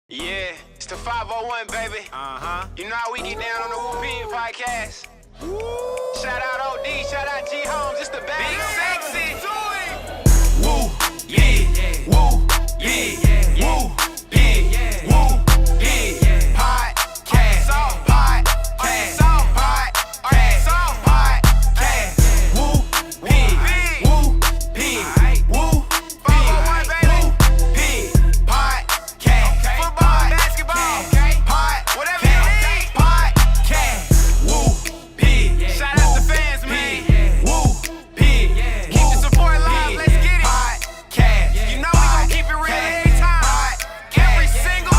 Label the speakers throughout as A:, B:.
A: Yeah, it's the 501, baby. You know how we get down on the Whoopin' podcast. Shout out OD, shout out G Holmes, it's the bad. Big sexy. Woo, yeah, woo, yeah, woo, big, woo, big, podcast, woo, big, woo, big, woo, big, woo, big, podcast, football, basketball, whatever you need, podcast, woo, big, shout out to fans, man, woo, big, keep the support live, let's get it, podcast, you know we gon' keep it real every time, every single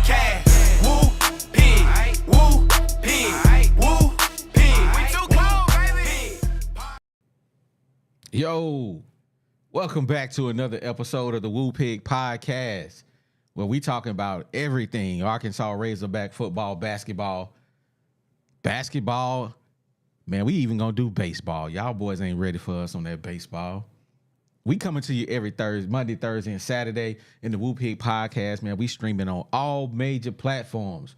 A: time, woo, big, woo, big, woo, big, we too cold, baby.
B: Yo, welcome back to another episode of the Woo Pig Podcast, where we talking about everything Arkansas Razorback football, basketball. Man, we even gonna do baseball. Y'all boys ain't ready for us on that baseball. We coming to you every Thursday, Monday, Thursday, and Saturday in the Woo Pig Podcast. Man, we streaming on all major platforms: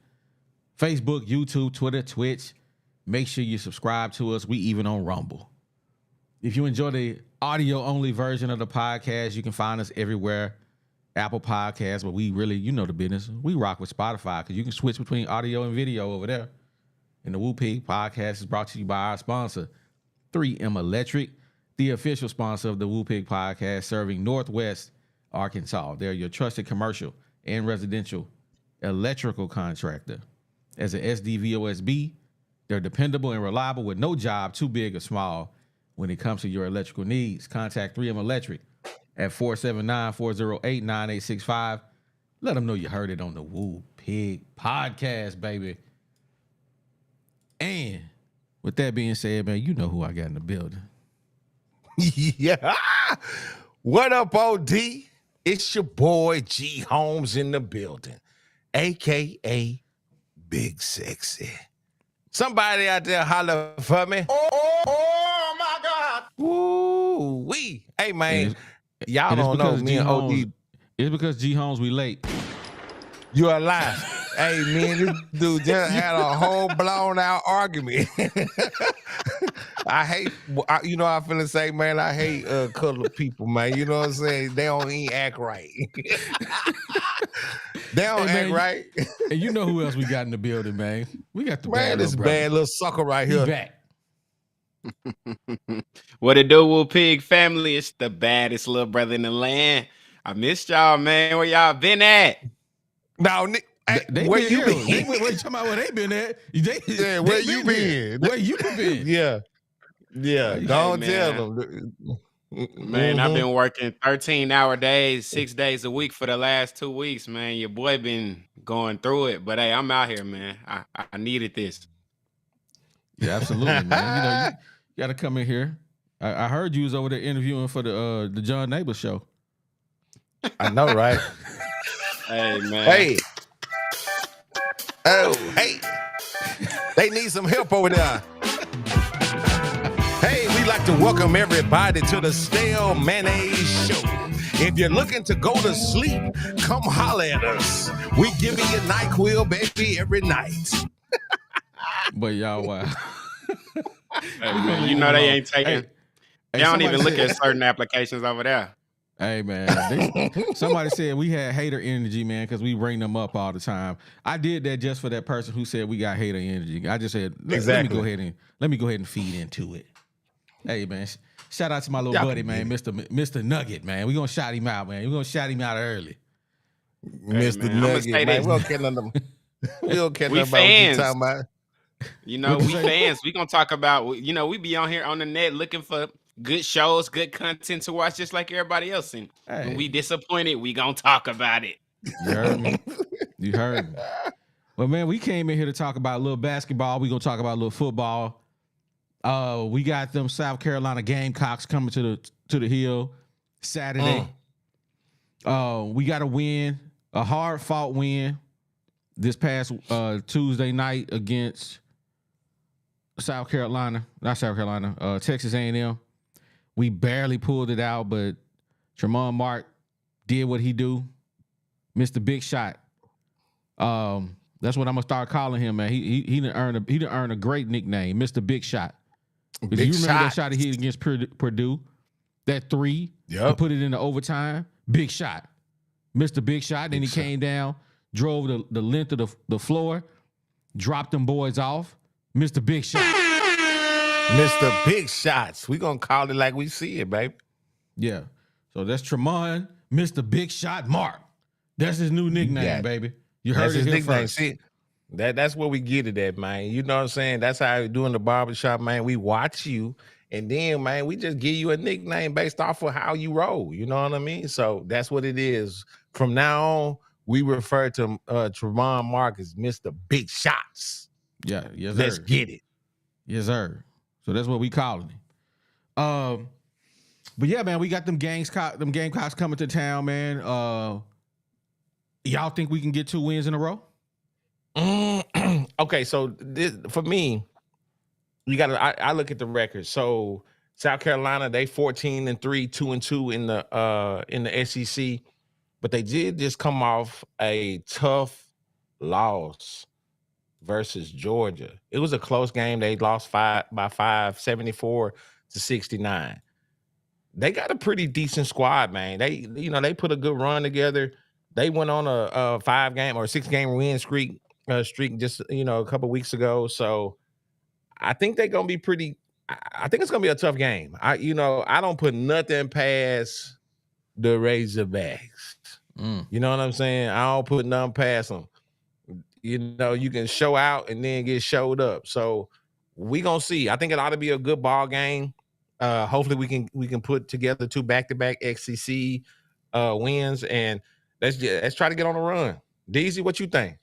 B: Facebook, YouTube, Twitter, Twitch. Make sure you subscribe to us. We even on Rumble. If you enjoy the audio-only version of the podcast, you can find us everywhere. Apple Podcasts, but we really, you know the business. We rock with Spotify because you can switch between audio and video over there. And the Woo Pig Podcast is brought to you by our sponsor, 3M Electric, the official sponsor of the Woo Pig Podcast, serving Northwest Arkansas. They're your trusted commercial and residential electrical contractor. As an SDVOSB, they're dependable and reliable with no job too big or small. When it comes to your electrical needs, contact 3M Electric at 479-408-9865. Let them know you heard it on the Woo Pig Podcast, baby. And with that being said, man, you know who I got in the building.
C: Yeah. What up, OD? It's your boy G Holmes in the building, aka Big Sexy. Somebody out there holler for me. Oh my God. Woo wee. Hey man, y'all don't know me and OD.
B: It's because G Holmes we late.
C: You are lying. Hey man, this dude just had a whole blown out argument. I hate, you know, I feel the same, man. I hate colored people, man. You know what I'm saying? They don't even act right. They don't act right.
B: And you know who else we got in the building, man? We got the
C: man, this
B: brother.
C: bad little sucker right
B: He
C: here.
B: back.
D: What it do, Woo Pig family? It's the baddest little brother in the land. I missed y'all, man. Where y'all been at?
C: Now,
B: They
C: where
B: been
C: you
B: here.
C: been?
B: Wait, talking about where they been at?
C: Yeah, where you been?
B: Where you been?
C: Yeah.
D: Hey,
C: Don't
D: man.
C: tell them.
D: Man, I've been working 13-hour days, 6 days a week for the last 2 weeks, man. Your boy been going through it, but hey, I'm out here, man. I needed this.
B: Yeah, absolutely, man. You know, you got to come in here. I heard you was over there interviewing for the John Neighbor show.
C: I know, right?
D: Hey, man.
C: Hey. Oh, hey. They need some help over there. Hey, we'd like to welcome everybody to the Stale Mayonnaise Show. If you're looking to go to sleep, come holler at us. We give you your NyQuil, baby, every night.
B: But y'all, wow.
D: Hey, man, you know they ain't taking. They don't even look
B: said,
D: at certain applications over there.
B: Hey, man. Somebody said we had hater energy, man, because we bring them up all the time. I did that just for that person who said we got hater energy. I just said, let me go ahead and feed into it. Hey, man. Shout out to my little buddy, man, Mr. Nugget, man. We're going to shout him out, man. We're going to shout him out early.
C: Mr.
D: man,
C: Nugget, man.
D: this.
C: We don't care nothing. We don't care
D: We
C: nothing about what you
D: fans.
C: talking about.
D: You know, we fans. We gonna talk about. You know, we be on here on the net looking for good shows, good content to watch, just like everybody else. And when we disappointed, we gonna talk about it.
B: You heard me. You heard me. Well, man, we came in here to talk about a little basketball. We gonna talk about a little football. We got them South Carolina Gamecocks coming to the hill Saturday. We got a win, a hard fought win this past Tuesday night against Texas A&M. We barely pulled it out, but Tremont Mark did what he do. Mr. Big Shot That's what I'm gonna start calling him, man. He done earned a great nickname, Mr. Big Shot. Because you remember that shot he hit against Purdue? That 3 to put it into overtime? Big shot. Mr. Big Shot. Then he came down, drove the length of the floor, dropped them boys off. Mr. Big Shot.
C: Mr. Big Shots. We gonna call it like we see it, baby.
B: Yeah. So that's Tremont, Mr. Big Shot Mark. That's his new nickname, baby. You heard his nickname.
C: See, that's where we get it at, man. You know what I'm saying? That's how we do in the barbershop, man. We watch you, and then, man, we just give you a nickname based off of how you roll. You know what I mean? So that's what it is. From now on, we refer to Tremont Mark as Mr. Big Shots.
B: Yeah, yes,
C: Let's
B: sir.
C: get it.
B: Yes, sir. So that's what we calling him. But yeah, man, we got them Gamecocks coming to town, man. Y'all think we can get 2 wins in a row?
C: Okay, so this, for me, you got to. I look at the record. So South Carolina, they 14-3, 2-2 in the SEC, but they did just come off a tough loss versus Georgia. It was a close game. They lost by 5, 74-69. They got a pretty decent squad, man. They put a good run together. They went on a 5-game or 6-game win streak just a couple weeks ago. So I think they're gonna be pretty. I think it's gonna be a tough game. I don't put nothing past the Razorbacks. You know what I'm saying? I don't put nothing past them. You can show out and then get showed up. So we gonna see. I think it ought to be a good ball game. Hopefully we can put together 2 back-to-back XCC wins, and let's try to get on a run. DZ, what you think?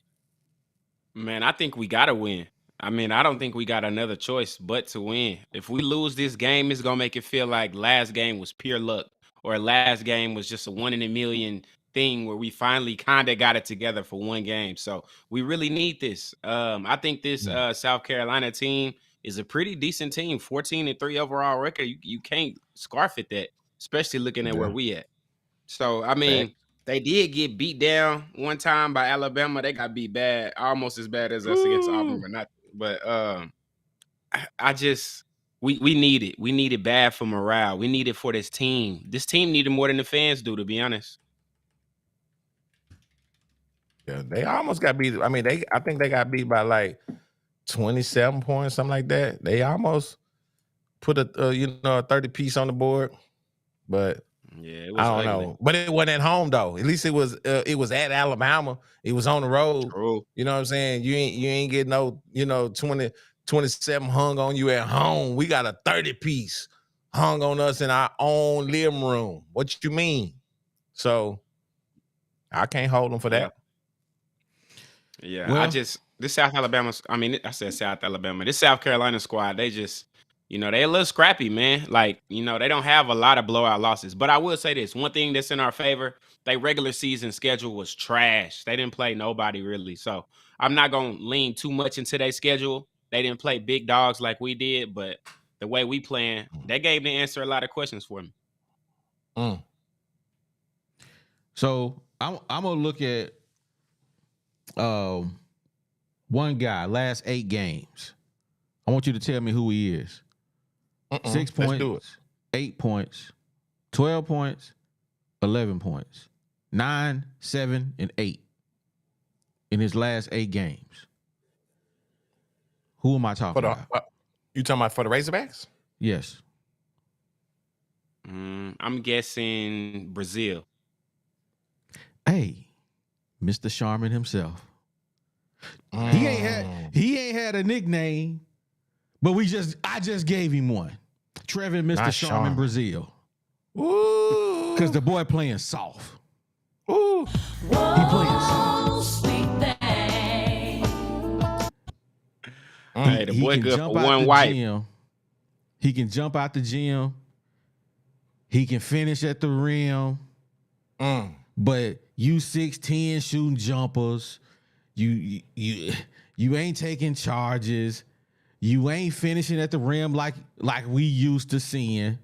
D: Man, I think we gotta win. I mean, I don't think we got another choice but to win. If we lose this game, it's gonna make it feel like last game was pure luck, or last game was just a 1 in a million thing where we finally kind of got it together for one game. So we really need this. I think this South Carolina team is a pretty decent team. 14-3 overall record. You can't scarf at that, especially looking at where we at. So I mean, they did get beat down one time by Alabama. They got beat bad, almost as bad as us against Auburn, but not. But we need it. We need it bad for morale. We need it for this team. This team needed more than the fans do, to be honest.
C: Yeah, they almost got beat. I mean, I think they got beat by like 27 points, something like that. They almost put a 30-piece on the board, but
D: yeah, it was
C: I don't know. But it wasn't at home though. At least it was at Alabama. It was on the road.
D: True.
C: You know what I'm saying? You ain't getting no 27 hung on you at home. We got a 30-piece hung on us in our own living room. What you mean? So I can't hold them for that.
D: Yeah, well, this South Alabama. I mean, I said South Alabama. This South Carolina squad, they just, they a little scrappy, man. Like, they don't have a lot of blowout losses. But I will say this: one thing that's in our favor, their regular season schedule was trash. They didn't play nobody really. So I'm not gonna lean too much into their schedule. They didn't play big dogs like we did, but the way we playing, that game didn't answer a lot of questions for me.
B: So I'm gonna look at one guy, last 8 games. I want you to tell me who he is. 6 points, 8 points, 12 points, 11 points, 9, 7, and 8 in his last 8 games. Who am I talking about?
C: You talking about for the Razorbacks?
B: Yes.
D: I'm guessing Brazil.
B: Hey, Mr. Sharman himself. He ain't had a nickname, but I just gave him one. Trevin Mr. Sharman Brazil.
C: Ooh.
B: Because the boy playing soft.
C: Ooh.
B: He playing soft.
D: Hey, the boy good for one wipe.
B: He can jump out the gym. He can finish at the rim. But you 6'10" shooting jumpers. You ain't taking charges. You ain't finishing at the rim like we used to seeing.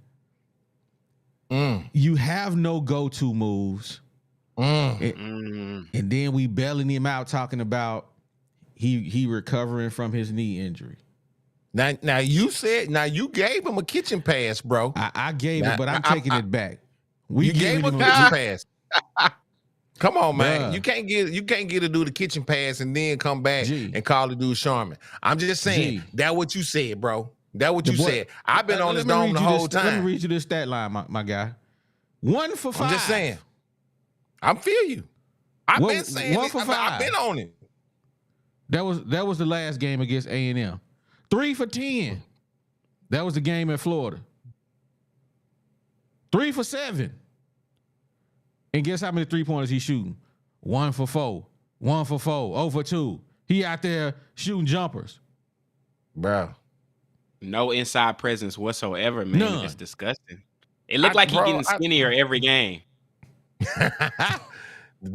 B: You have no go-to moves. And then we bailing him out talking about he recovering from his knee injury.
C: Now you gave him a kitchen pass, bro.
B: I gave it, but I'm taking it back.
C: You gave him a kitchen pass. Come on, man.
B: Bruh.
C: You can't get to do the kitchen pass and then come back and call the dude Sharman. I'm just saying that what you said, bro. That what you said. I've been on this dome the whole time.
B: Let me read you this stat line, my guy. 1 for 5.
C: I'm just saying. I feel you. I've been saying
B: 1 for 5.
C: I've been on it.
B: That was the last game against A&M. 3 for 10. That was the game in Florida. 3 for 7. And guess how many 3-pointers he's shooting? 1 for 4. 1 for 4. 0 for 2. He out there shooting jumpers.
C: Bro.
D: No inside presence whatsoever, man.
B: None.
D: It's disgusting. It looked like he's getting skinnier every game.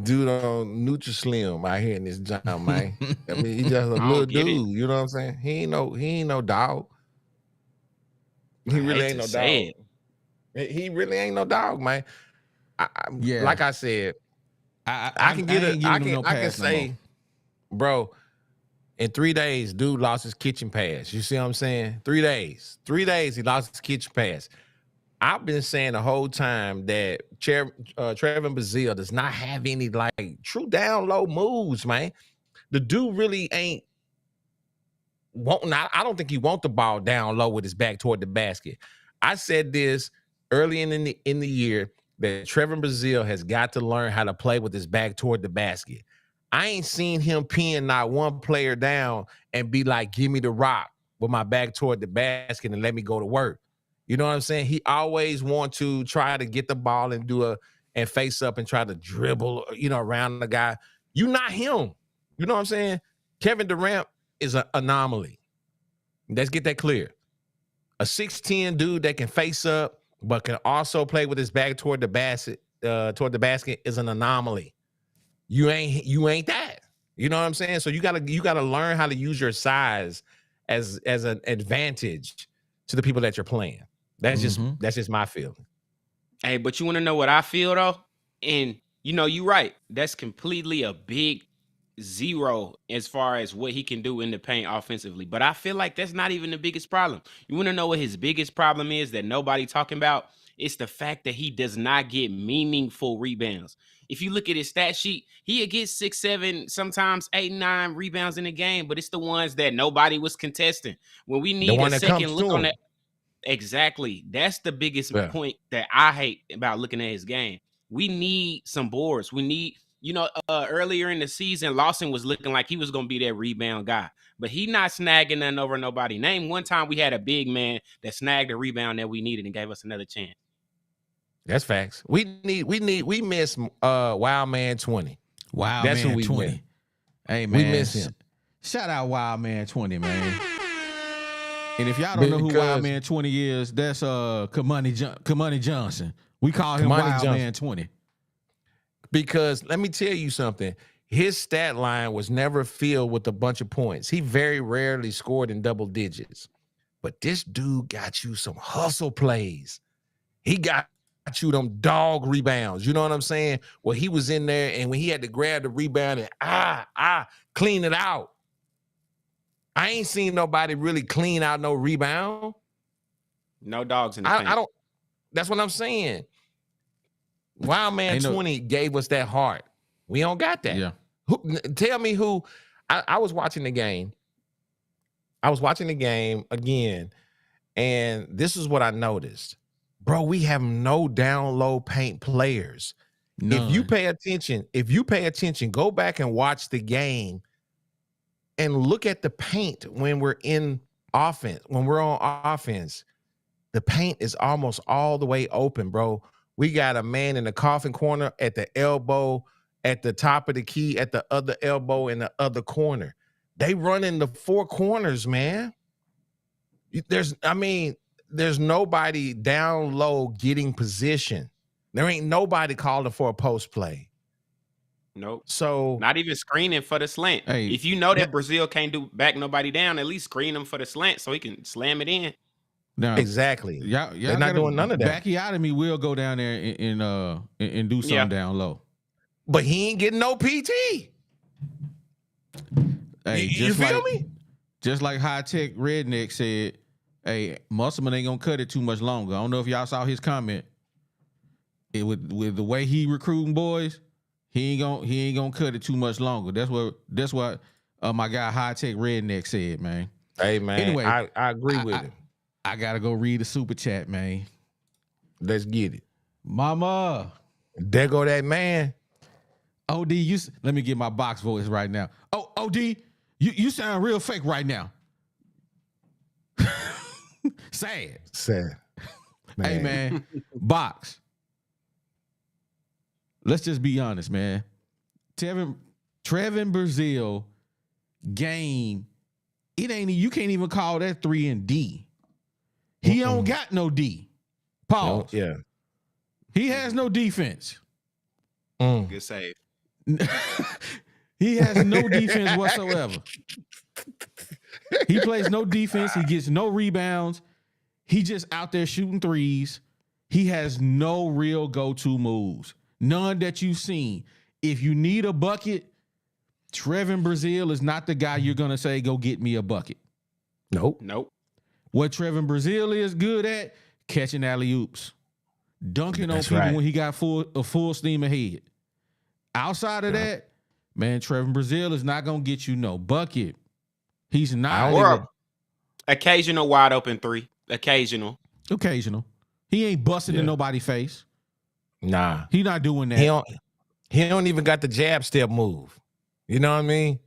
C: Dude on Nutri-Slim out here in this job, man. I mean, he's just a little dude. You know what I'm saying? He ain't no dog. He really ain't no dog. He really ain't no dog, man. Like I said, I can say, bro, in 3 days, dude lost his kitchen pass. You see what I'm saying? 3 days. 3 days, he lost his kitchen pass. I've been saying the whole time that Trevin Brazile does not have any like true down low moves, man. The dude really ain't wanting. I don't think he want the ball down low with his back toward the basket. I said this early in the year that Trevin Brazile has got to learn how to play with his back toward the basket. I ain't seen him pin not one player down and be like, give me the rock with my back toward the basket and let me go to work. You know what I'm saying? He always want to try to get the ball and face up and try to dribble, around the guy. You not him. You know what I'm saying? Kevin Durant is an anomaly. Let's get that clear. A 6'10" dude that can face up but can also play with his back toward the basket is an anomaly. You ain't that. You know what I'm saying? So you gotta learn how to use your size as an advantage to the people that you're playing. That's just my feeling.
D: Hey, but you want to know what I feel though? And you're right. That's completely a big zero as far as what he can do in the paint offensively. But I feel like that's not even the biggest problem. You want to know what his biggest problem is that nobody talking about? It's the fact that he does not get meaningful rebounds. If you look at his stat sheet, he'll get 6, 7, sometimes 8, 9 rebounds in a game, but it's the ones that nobody was contesting. When we need a second look on that. Exactly. That's the biggest point that I hate about looking at his game. We need some boards. We need, earlier in the season, Lawson was looking like he was going to be that rebound guy, but he not snagging nothing over nobody. Name one time we had a big man that snagged a rebound that we needed and gave us another chance.
C: That's facts. We miss Wild Man 20.
B: That's Man 20. Miss. Hey man,
C: we miss him.
B: Shout out Wild Man 20, man. And if y'all don't know who Wild Man 20 is, that's Kamani Johnson. We call him Wild Man 20.
C: Because let me tell you something. His stat line was never filled with a bunch of points. He very rarely scored in double digits. But this dude got you some hustle plays. He got you them dog rebounds. You know what I'm saying? Well, he was in there, and when he had to grab the rebound and clean it out. I ain't seen nobody really clean out no rebound.
D: No dogs in the paint.
C: I don't. That's what I'm saying. Wild Man 20 gave us that heart. We don't got that.
B: Yeah.
C: Tell me who. I was watching the game. I was watching the game again, and this is what I noticed. Bro, we have no down low paint players. None. If you pay attention, go back and watch the game and look at the paint when we're in offense. When we're on offense, the paint is almost all the way open, bro. We got a man in the coffin corner at the elbow, at the top of the key, at the other elbow, in the other corner. They run in the four corners, man. There's nobody down low getting position. There ain't nobody calling for a post play.
D: Nope.
C: So
D: not even screening for the slant.
B: Hey,
D: if you know that Brazile can't back nobody down, at least screen him for the slant so he can slam it in.
B: Now,
C: exactly.
B: Y'all
C: They're not doing none of that.
B: Backy out of me will go down there and do something down low.
C: but he ain't getting no PT.
B: Hey,
C: You feel me?
B: Just like High Tech Redneck said, hey, Musselman ain't gonna cut it too much longer. I don't know if y'all saw his comment. With the way he recruiting boys, he ain't gonna cut it too much longer. That's what my guy High Tech Redneck said, man.
C: Hey man,
B: Anyway,
C: I agree with him.
B: I gotta go read the super chat, man.
C: Let's get it.
B: Mama.
C: There go that man.
B: OD, let me get my box voice right now. Oh, OD, you sound real fake right now. Sad. Hey, man, box. Let's just be honest, man. Trevin Brazil game, you can't even call that 3 and D. He don't got no D. Pause.
C: Yeah.
B: He has no defense.
D: Good save.
B: He has no defense whatsoever. He plays no defense. He gets no rebounds. He just out there shooting threes. He has no real go-to moves. None that you've seen. If you need a bucket, Trevin Brazil is not the guy you're going to say, go get me a bucket.
C: Nope.
B: What Trevin Brazil is good at, catching alley-oops. Dunking on people when he got full steam ahead. Outside of that, man, Trevin Brazil is not going to get you no bucket. He's not.
D: Or occasional wide open 3. Occasional. He ain't busting in nobody's face.
C: Nah.
B: He not doing that.
C: He don't even got the jab step move. You know what I mean?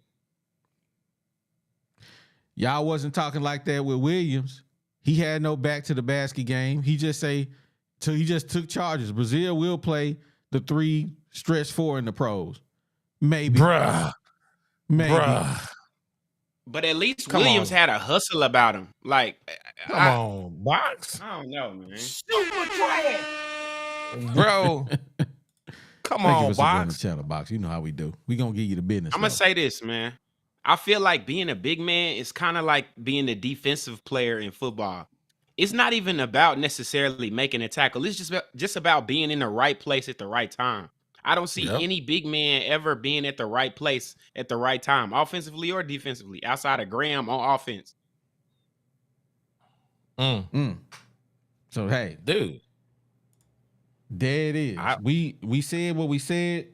B: Y'all wasn't talking like that with Williams. He had no back to the basket game. He just took charges. Brazil will play the 3 stretch 4 in the pros. Maybe. Maybe.
D: But at least Williams had a hustle about him. Like,
C: come on, box.
D: I don't know, man.
C: Super trash. Bro. Come on, box.
B: Channel box. You know how we do. We gonna give you the business.
D: I'm gonna say this, man. I feel like being a big man is kind of like being a defensive player in football. It's not even about necessarily making a tackle. It's just about being in the right place at the right time. I don't see any big man ever being at the right place at the right time, offensively or defensively, outside of Graham on offense.
B: So hey,
C: dude,
B: there it is. We said what we said.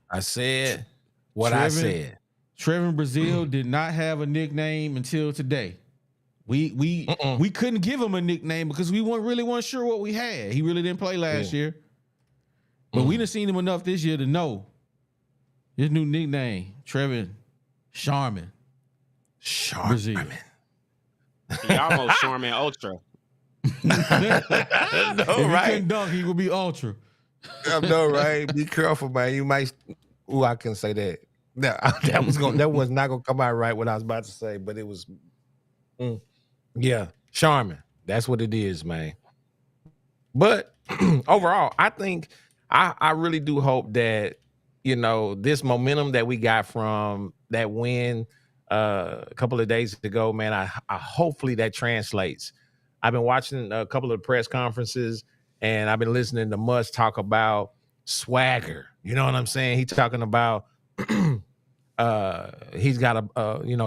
C: I said what I said.
B: Trevin Brazil did not have a nickname until today. We couldn't give him a nickname because we weren't sure what we had. He really didn't play last year. But we done seen him enough this year to know his new nickname, Trevin Charmin. Brazil.
D: He almost Charmin Ultra.
B: If he couldn't dunk, he would be Ultra.
C: I know, right? Be careful, man. You might. Ooh, I can say that. That was not gonna come out right what I was about to say, but it was. Yeah, Charmin. That's what it is, man. But overall, I think I really do hope that this momentum that we got from that win a couple of days ago, man. I hopefully that translates. I've been watching a couple of press conferences, and I've been listening to Musk talk about swagger. You know what I'm saying? He's talking about he's got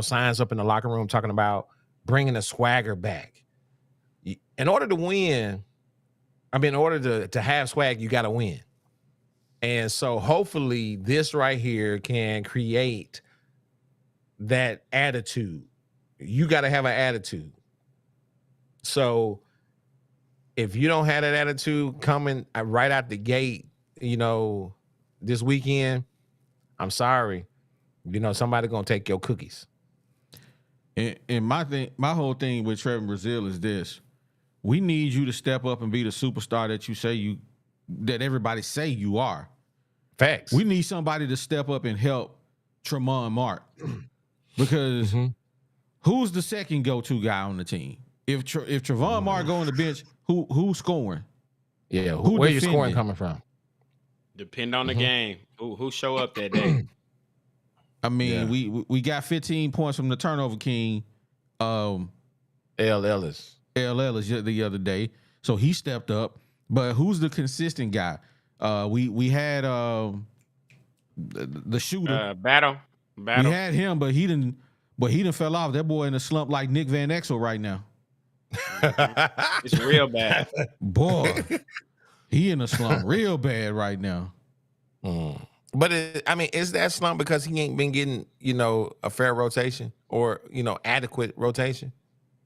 C: signs up in the locker room talking about bringing the swagger back. In order to win, in order to have swag, you got to win. And so hopefully this right here can create that attitude. You got to have an attitude. So if you don't have that attitude coming right out the gate, this weekend, I'm sorry, somebody going to take your cookies.
B: And my whole thing with Trevin Brazil is this. We need you to step up and be the superstar that everybody say you are.
C: Facts.
B: We need somebody to step up and help Tremont Mark. Because who's the second go-to guy on the team? If Trevon Mark go on the bench, who's scoring?
C: Yeah, where your scoring coming from?
D: Depend on the game. Who show up that day?
B: We got 15 points from the turnover king.
C: L. Ellis
B: the other day, so he stepped up. But who's the consistent guy? We had the shooter.
D: Battle.
B: We had him, but he didn't fell off. That boy in a slump like Nick Van Exel right now.
D: It's real bad.
B: Boy, he in a slump real bad right now.
C: But is that slump because he ain't been getting, a fair rotation or, adequate rotation?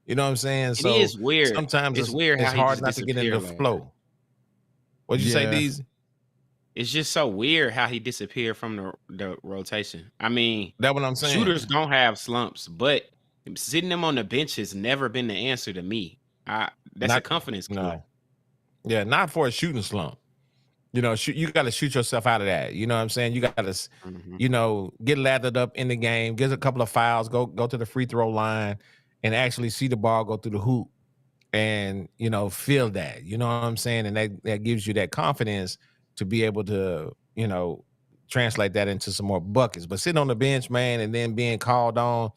C: You know what I'm saying?
D: It is weird.
C: Sometimes
D: it's weird
C: it's
D: how he
C: hard
D: just
C: not to get into the
D: disappeared,
C: flow. What'd you say, Deezy?
D: It's just so weird how he disappeared from the rotation. I mean,
C: that's what I'm saying.
D: Shooters don't have slumps, but sitting them on the bench has never been the answer to me. That's a confidence killer.
C: No. Yeah, not for a shooting slump. You got to shoot yourself out of that. You know what I'm saying? You got to, get lathered up in the game, get a couple of fouls, go to the free throw line, and actually see the ball go through the hoop, and feel that. You know what I'm saying? And that gives you that confidence to be able to, translate that into some more buckets. But sitting on the bench, man, and then being called on,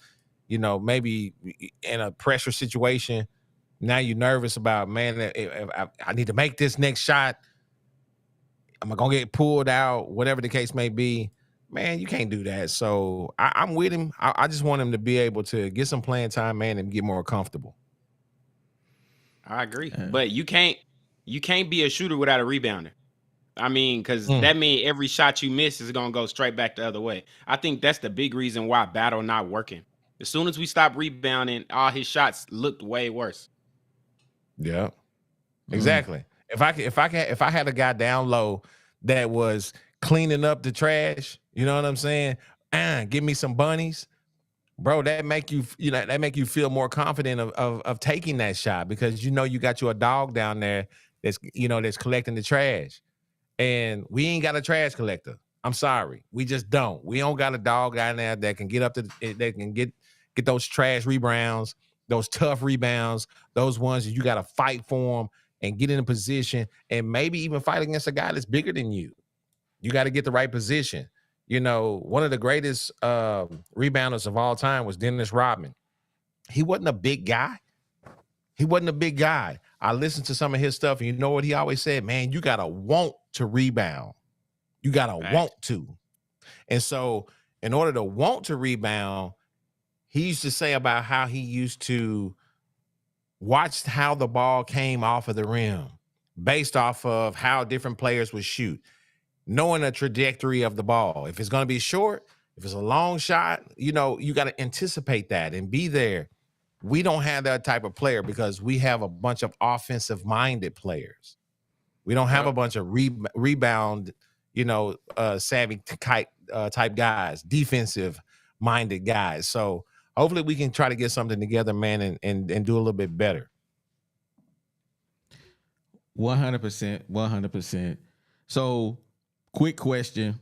C: maybe in a pressure situation, now you're nervous about, man, if I need to make this next shot. Am I going to get pulled out? Whatever the case may be, man, you can't do that. So I'm with him. I just want him to be able to get some playing time, man, and get more comfortable.
D: I agree. But you can't be a shooter without a rebounder. I mean, because that means every shot you miss is going to go straight back the other way. I think that's the big reason why Battle not working. As soon as we stop rebounding, all his shots looked way worse.
C: Yeah, exactly. If I had a guy down low that was cleaning up the trash, you know what I'm saying? Give me some bunnies, bro. That make you feel more confident of taking that shot because you got you a dog down there that's collecting the trash. And we ain't got a trash collector. I'm sorry. We just don't. We don't got a dog down there that can get up to that can get those trash rebounds, those tough rebounds, those ones that you got to fight for them and get in a position and maybe even fight against a guy that's bigger than you. You got to get the right position. One of the greatest rebounders of all time was Dennis Rodman. He wasn't a big guy. I listened to some of his stuff, and you know what he always said? Man, you got to want to rebound. You got to want to. And so in order to want to rebound, he used to say about how he used to watch how the ball came off of the rim based off of how different players would shoot, knowing the trajectory of the ball. If it's going to be short, if it's a long shot, you got to anticipate that and be there. We don't have that type of player because we have a bunch of offensive-minded players. We don't have a bunch of rebound, savvy type guys, defensive-minded guys. So hopefully we can try to get something together, man, and do a little bit better.
B: 100%. So, quick question.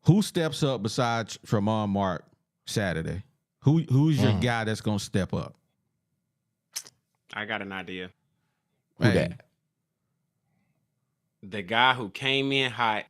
B: Who steps up besides Tremont Mark Saturday? Who's your guy that's going to step up?
D: I got an idea.
C: Who that?
D: The guy who came in hot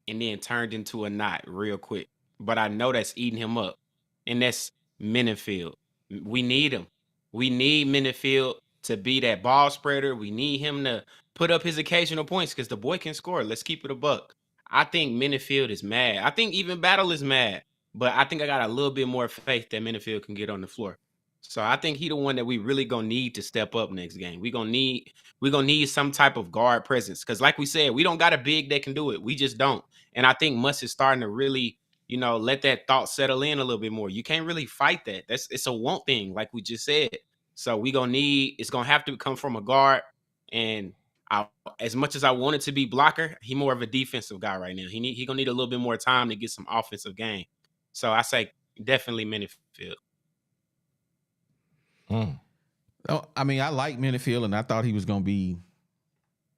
D: and then turned into a knot real quick. But I know that's eating him up. And that's Minifield. We need him. We need Minifield to be that ball spreader. We need him to put up his occasional points because the boy can score. Let's keep it a buck. I think Minifield is mad. I think even Battle is mad. But I think I got a little bit more faith that Minifield can get on the floor. So I think he the one that we really gonna need to step up next game. We're gonna need some type of guard presence. Because like we said, we don't got a big that can do it. We just don't. And I think Muss is starting to really, let that thought settle in a little bit more. You can't really fight that. It's a want thing, like we just said. So it's gonna have to come from a guard. And as much as I want it to be blocker, he more of a defensive guy right now. He gonna need a little bit more time to get some offensive game. So I say definitely Minifield.
B: Oh, I mean, I like Minifield, and I thought he was going to be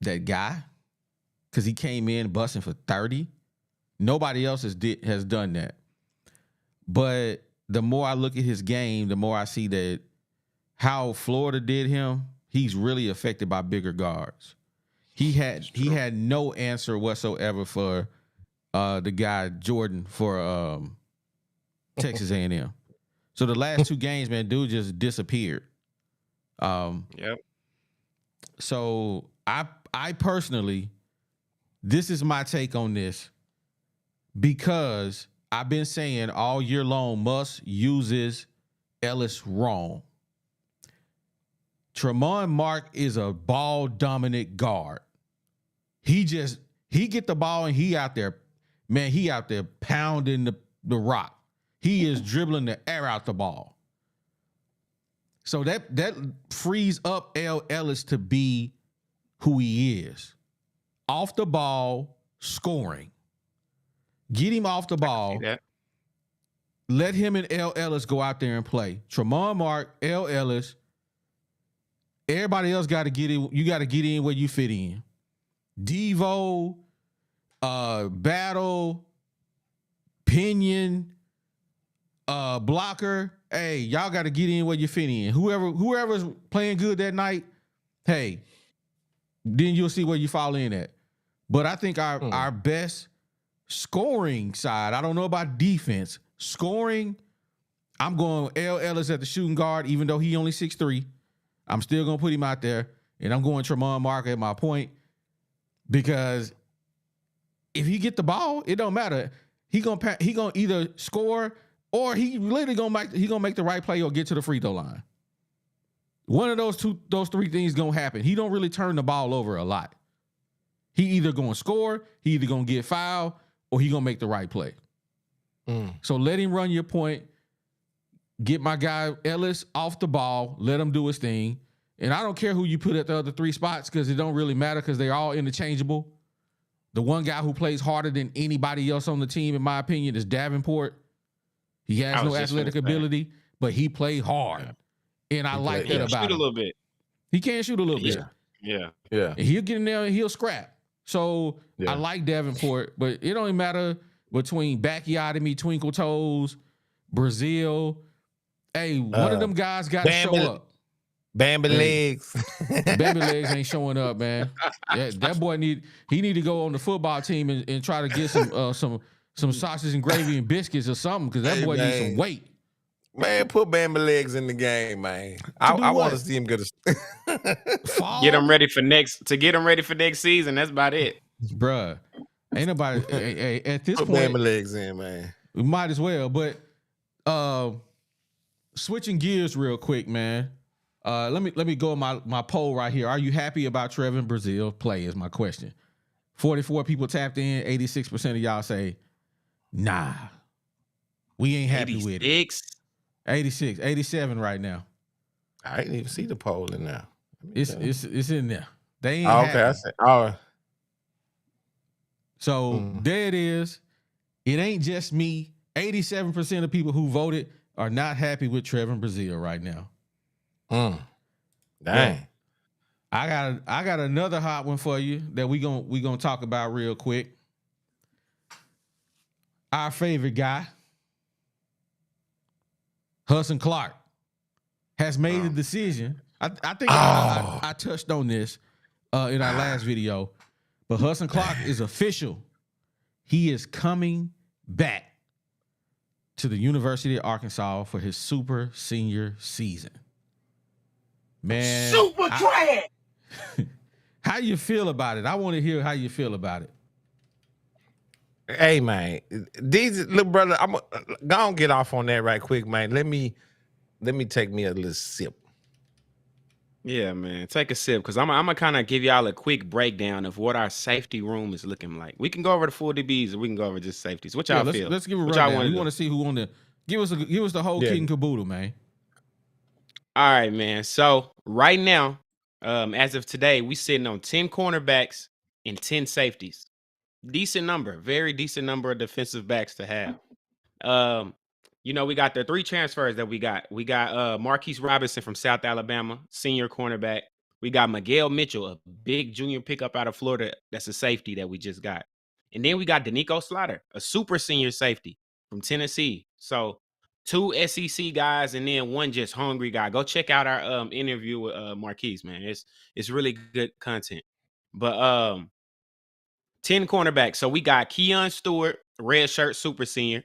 B: that guy because he came in busting for 30. Nobody else has done that. But the more I look at his game, the more I see that how Florida did him, he's really affected by bigger guards. He had no answer whatsoever for the guy Jordan for Texas A&M. So the last two games, man, dude just disappeared.
D: Yep.
B: So I personally, this is my take on this. because I've been saying all year long, Muss uses Ellis wrong. Tremont Mark is a ball dominant guard. He get the ball and he out there pounding the rock. He is dribbling the air out the ball. So that frees up Ellis to be who he is. Off the ball, scoring. Get him off the ball. Let him and Ellis go out there and play. Tremont Mark, Ellis. Everybody else got to get in. You got to get in where you fit in. Devo, Battle, Pinion, Blocker. Hey, y'all got to get in where you fit in. Whoever's playing good that night, hey, then you'll see where you fall in at. But I think our best scoring side, I don't know about defense. Scoring, I'm going Ellis at the shooting guard, even though he only 6'3". I'm still going to put him out there, and I'm going Tremont Mark at my point because if he get the ball, it don't matter. He gonna either score or he literally gonna make the right play or get to the free throw line. One of those three things gonna happen. He don't really turn the ball over a lot. He either gonna score, he either gonna get fouled, or he gonna make the right play. So let him run your point. Get my guy Ellis off the ball. Let him do his thing. And I don't care who you put at the other three spots because it don't really matter because they're all interchangeable. The one guy who plays harder than anybody else on the team, in my opinion, is Davenport. He has no athletic ability, but he played hard. And I like that about him. He can shoot a little bit. He can shoot a little bit.
D: Yeah.
B: And he'll get in there and he'll scrap. So I like Davenport, but it don't even matter between Bacchiotomy, Twinkle Toes, Brazil. Hey, one of them guys got to show up.
C: Bambi Legs.
B: Bambi Legs ain't showing up, man. That boy need to go on the football team and try to get some sausage and gravy and biscuits or something because that boy needs some weight.
C: Man, put Bambi Legs in the game, man. I want to see him get
D: get him ready for next season. That's about it,
B: bruh. Ain't nobody at this point.
C: Put Bambi Legs in, man.
B: We might as well, but switching gears real quick, man. Let me go my poll right here. Are you happy about Trevin Brazil play is my question. 44 people tapped in. 86% of y'all say, nah, we ain't happy with it. 86, 87 right now.
C: I didn't even see the poll in there.
B: It's in there. They ain't happy.
C: Okay, I said,
B: So there it is. It ain't just me. 87% of people who voted are not happy with Trevin Brazil right now.
C: Dang.
B: Yeah. I got another hot one for you that we gonna talk about real quick. Our favorite guy, Hudson Clark, has made a decision. I think I touched on this in our last video, but Hudson Clark is official. He is coming back to the University of Arkansas for his super senior season. Man,
A: super trash.
B: How you feel about it? I want to hear how you feel about it.
C: Hey, man, these little brother, I'm gonna get off on that right quick, man. Let me take me a little sip.
D: Yeah, man, take a sip because I'm gonna kind of give y'all a quick breakdown of what our safety room is looking like. We can go over the full DBs or we can go over just safeties. What y'all feel?
B: Let's give a rundown. We want to see who on the give us the whole kit and caboodle, man.
D: All right, man. So right now, as of today, we sitting on 10 cornerbacks and 10 safeties. Decent number, very decent number of defensive backs to have. We got the 3 transfers that we got. We got Marquise Robinson from South Alabama, senior cornerback. We got Miguel Mitchell, a big junior pickup out of Florida. That's a safety that we just got. And then we got Danico Slaughter, a super senior safety from Tennessee. So 2 SEC guys and then 1 just hungry guy. Go check out our interview with Marquise, man. It's really good content. But 10 cornerbacks. So we got Keon Stewart, red shirt, super senior.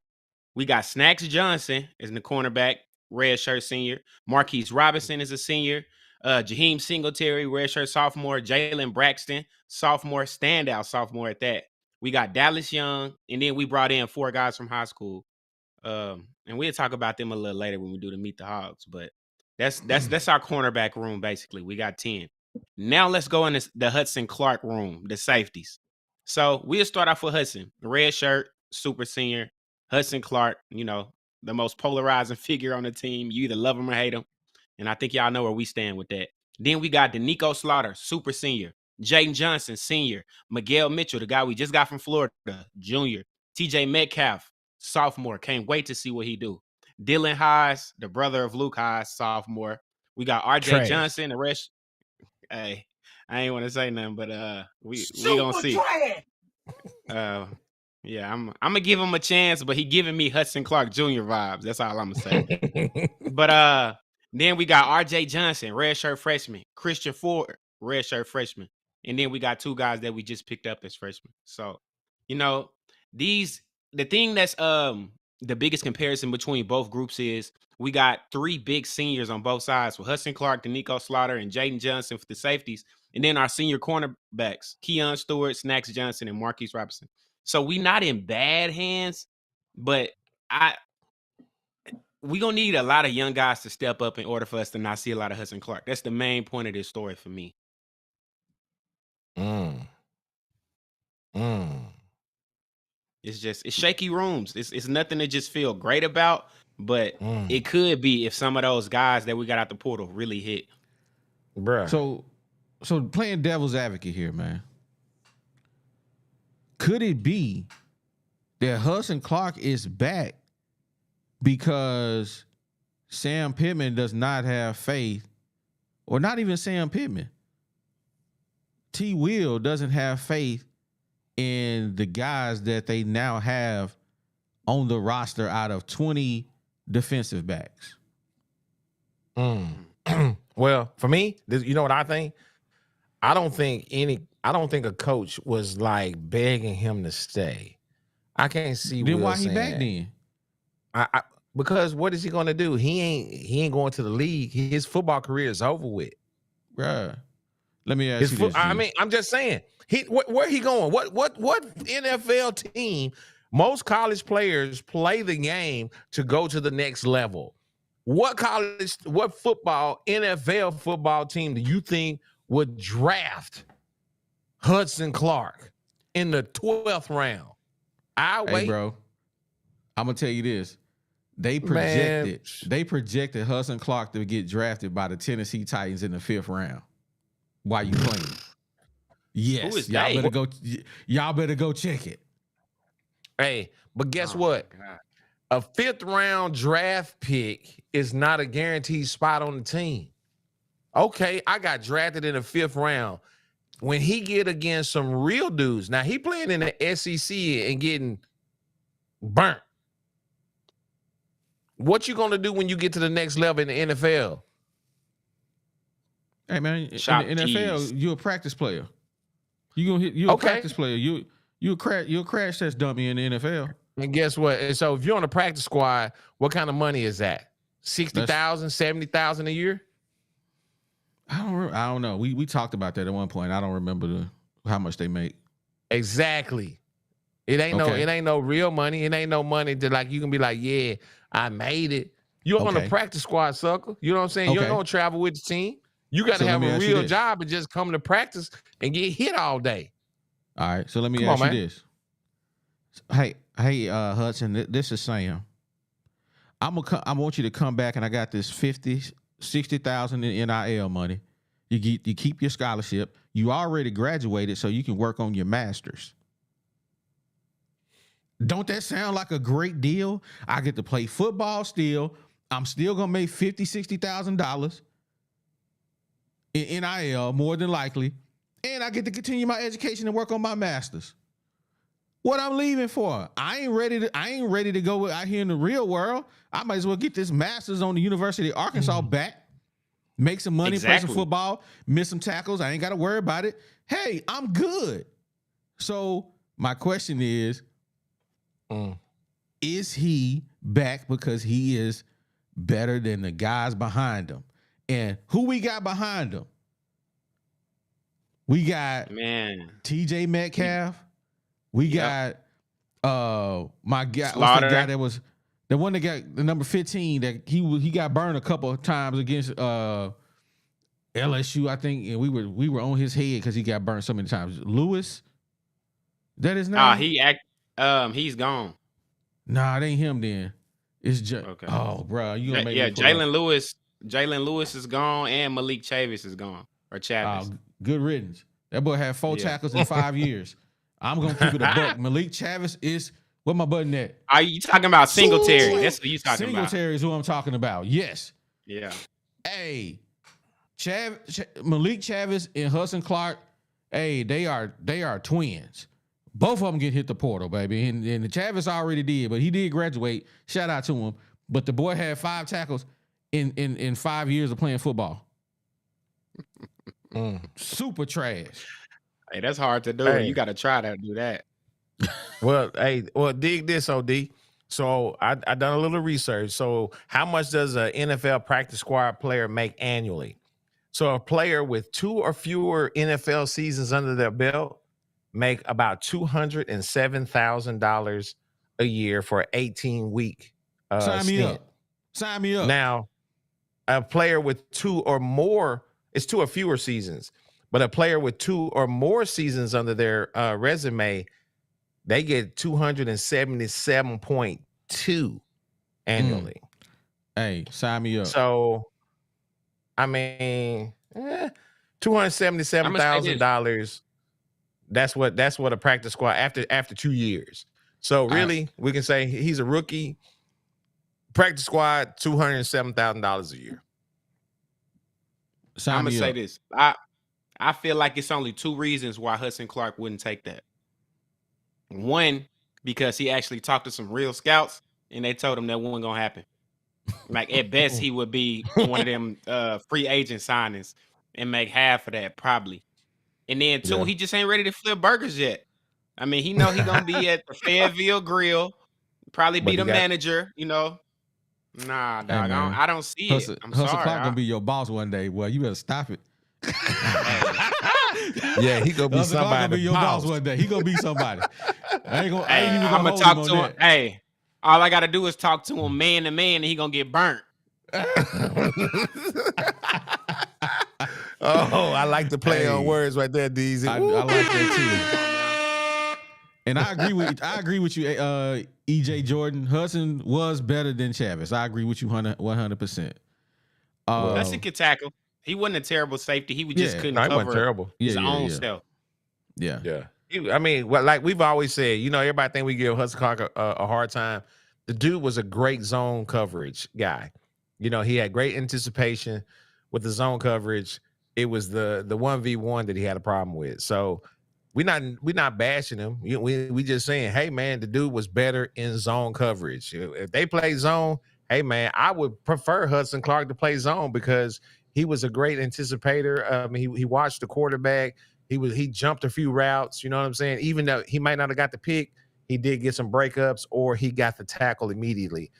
D: We got Snacks Johnson as the cornerback, red shirt senior. Marquise Robinson is a senior. Jaheim Singletary, red shirt sophomore. Jalen Braxton, sophomore, standout sophomore at that. We got Dallas Young, and then we brought in 4 guys from high school. And we'll talk about them a little later when we do the Meet the Hogs. But that's our cornerback room, basically. We got 10. Now let's go in the Hudson Clark room, the safeties. So we'll start off with Hudson, red shirt, super senior. Hudson Clark, the most polarizing figure on the team. You either love him or hate him. And I think y'all know where we stand with that. Then we got Danico Slaughter, super senior. Jaden Johnson, senior. Miguel Mitchell, the guy we just got from Florida, junior. TJ Metcalf, sophomore. Can't wait to see what he do. Dylan Hayes, the brother of Luke Hayes, sophomore. We got RJ Johnson, the rest. Hey, I ain't want to say nothing, but we gonna see. Yeah, I'm gonna give him a chance, but he giving me Hudson Clark Jr. vibes. That's all I'm gonna say. But then we got RJ Johnson, redshirt freshman. Christian Ford, redshirt freshman. And then we got 2 guys that we just picked up as freshmen. So, the thing that's the biggest comparison between both groups is we got 3 big seniors on both sides with Hudson Clark, Danico Slaughter, and Jaden Johnson for the safeties. And then our senior cornerbacks, Keon Stewart, Snacks Johnson, and Marquise Robinson. So we not in bad hands, but we gonna need a lot of young guys to step up in order for us to not see a lot of Hudson Clark. That's the main point of this story for me. It's shaky rooms. It's nothing to just feel great about, but it could be if some of those guys that we got out the portal really hit.
C: Bruh.
B: So playing devil's advocate here, man. Could it be that Hudson Clark is back because Sam Pittman does not have faith, or not even Sam Pittman? T. Will doesn't have faith in the guys that they now have on the roster out of 20 defensive backs.
C: Well, for me, you know what I think? I don't think a coach was like begging him to stay. I can't see.
B: Then
C: Will
B: why he
C: saying
B: back
C: that.
B: then?
C: Because what is he going to do? He ain't going to the league. His football career is over with.
B: Bruh. Let me ask you this.
C: I mean, I'm just saying. Where he going? What NFL team? Most college players play the game to go to the next level. What football, NFL football team do you think would draft Hudson Clark in the 12th round?
B: Hey, bro, I'm gonna tell you this. They projected Hudson Clark to get drafted by the Tennessee Titans in the 5th round. Why you playing? Yes,
D: Who is
B: y'all
D: they?
B: better go. Y'all better go check it.
C: Hey, but guess what? A 5th round draft pick is not a guaranteed spot on the team. Okay, I got drafted in the 5th round. When he get against some real dudes, now he playing in the SEC and getting burnt. What you gonna do when you get to the next level in the NFL?
B: Hey man, in the
D: Chop
B: NFL,
D: cheese.
B: you're a practice player. You're a practice player. You're a crash test dummy in the NFL.
C: And guess what? And so if you're on the practice squad, what kind of money is that? 60,000, 70,000 a year?
B: I don't know. We talked about that at one point. I don't remember how much they make.
C: Exactly. It ain't no real money. It ain't no money that like you can be like, yeah, I made it. You're on the practice squad, sucker. You know what I'm saying? You don't travel with the team. You got to have a real job and just come to practice and get hit all day.
B: All right. So let me ask you this. Hey, Hudson, this is Sam. I want you to come back, and I got this 60,000 in NIL money. You keep your scholarship. You already graduated, so you can work on your master's. Don't that sound like a great deal? I get to play football still. I'm still gonna make $50,000-$60,000 in NIL, more than likely, and I get to continue my education and work on my master's. What I'm leaving for? I ain't ready to go out here in the real world. I might as well get this master's on the University of Arkansas back, make some money, play some football, miss some tackles. I ain't got to worry about it. Hey, I'm good. So my question is he back because he is better than the guys behind him? And who we got behind him? We got TJ Metcalf. We
D: Yep.
B: got my guy. What's
D: Slaughter.
B: the guy that was the one that got the number 15 that he got burned a couple of times against LSU, I think, and we were on his head because he got burned so many times. Lewis, that his name?
D: He's gone.
B: Nah, it ain't him. Then it's just
D: Okay.
B: oh, bro, you gonna make
D: Yeah,
B: me pull up.
D: Jalen Lewis is gone, and Malik Chavis is gone, or Chavis.
B: Good riddance. That boy had 4 tackles in 5 years. I'm gonna keep it a buck. Malik Chavis is where my button at?
D: Are you talking about Singletary? That's what you talking about.
B: Singletary is who I'm talking about. Yes.
D: Yeah.
B: Hey, Malik Chavis and Hudson Clark. Hey, they are twins. Both of them get hit the portal, baby. And Chavis already did, but he did graduate. Shout out to him. But the boy had 5 tackles in 5 years of playing football. Super trash.
D: Hey, that's hard to do.
C: Hey.
D: You got to try to do that.
C: Well, dig this, OD. So I done a little research. So how much does an NFL practice squad player make annually? So a player with 2 or fewer NFL seasons under their belt make about $207,000 a year for an 18-week
B: Sign me
C: stint.
B: up. Sign me up.
C: Now, a player with 2 or more, it's 2 or fewer seasons, but a player with 2 or more seasons under their resume, they get 277.2 annually.
B: Hey, sign me up.
C: So, I mean, $277,000. That's what a practice squad after 2 years. So really, we can say he's a rookie. Practice squad, $207,000 a year.
B: Sign
D: I'm gonna
B: me
D: say
B: up.
D: this. I feel like it's only 2 reasons why Hudson Clark wouldn't take that. One, because he actually talked to some real scouts and they told him that wasn't gonna happen. Like at best, he would be one of them free agent signings and make half of that probably. And then 2, he just ain't ready to flip burgers yet. I mean, he know he gonna be at the Fayetteville Grill, probably be the manager. Nah, dog,
B: Hey, man.
D: I don't see it. I'm
B: Hudson
D: sorry.
B: Clark gonna be your boss one day. Well, you better stop it.
C: Yeah, he gonna be
B: Hudson Clark
C: somebody.
B: gonna be your boss one day. He gonna be somebody. I ain't
D: Hey,
B: even
D: I'm gonna
B: hold
D: talk
B: him
D: to
B: on
D: him.
B: that.
D: Hey, all I gotta do is talk to him man to man, and he gonna get burnt.
C: Oh, I like to play on words right there, DZ.
B: I like that too. And I agree with you, EJ Jordan. Hudson was better than Chavis. I agree with you 100%.
D: Hudson could tackle. He wasn't a terrible safety. He just couldn't
C: he wasn't
D: cover
C: terrible.
D: his own self.
B: Yeah.
C: I mean, like we've always said, everybody think we give Hudson Clark a hard time. The dude was a great zone coverage guy. He had great anticipation with the zone coverage. It was the 1v1 that he had a problem with. So we're not bashing him. We just saying, hey man, the dude was better in zone coverage. If they play zone, hey man, I would prefer Hudson Clark to play zone because he was a great anticipator. He watched the quarterback. He jumped a few routes. You know what I'm saying? Even though he might not have got the pick, he did get some breakups or he got the tackle immediately.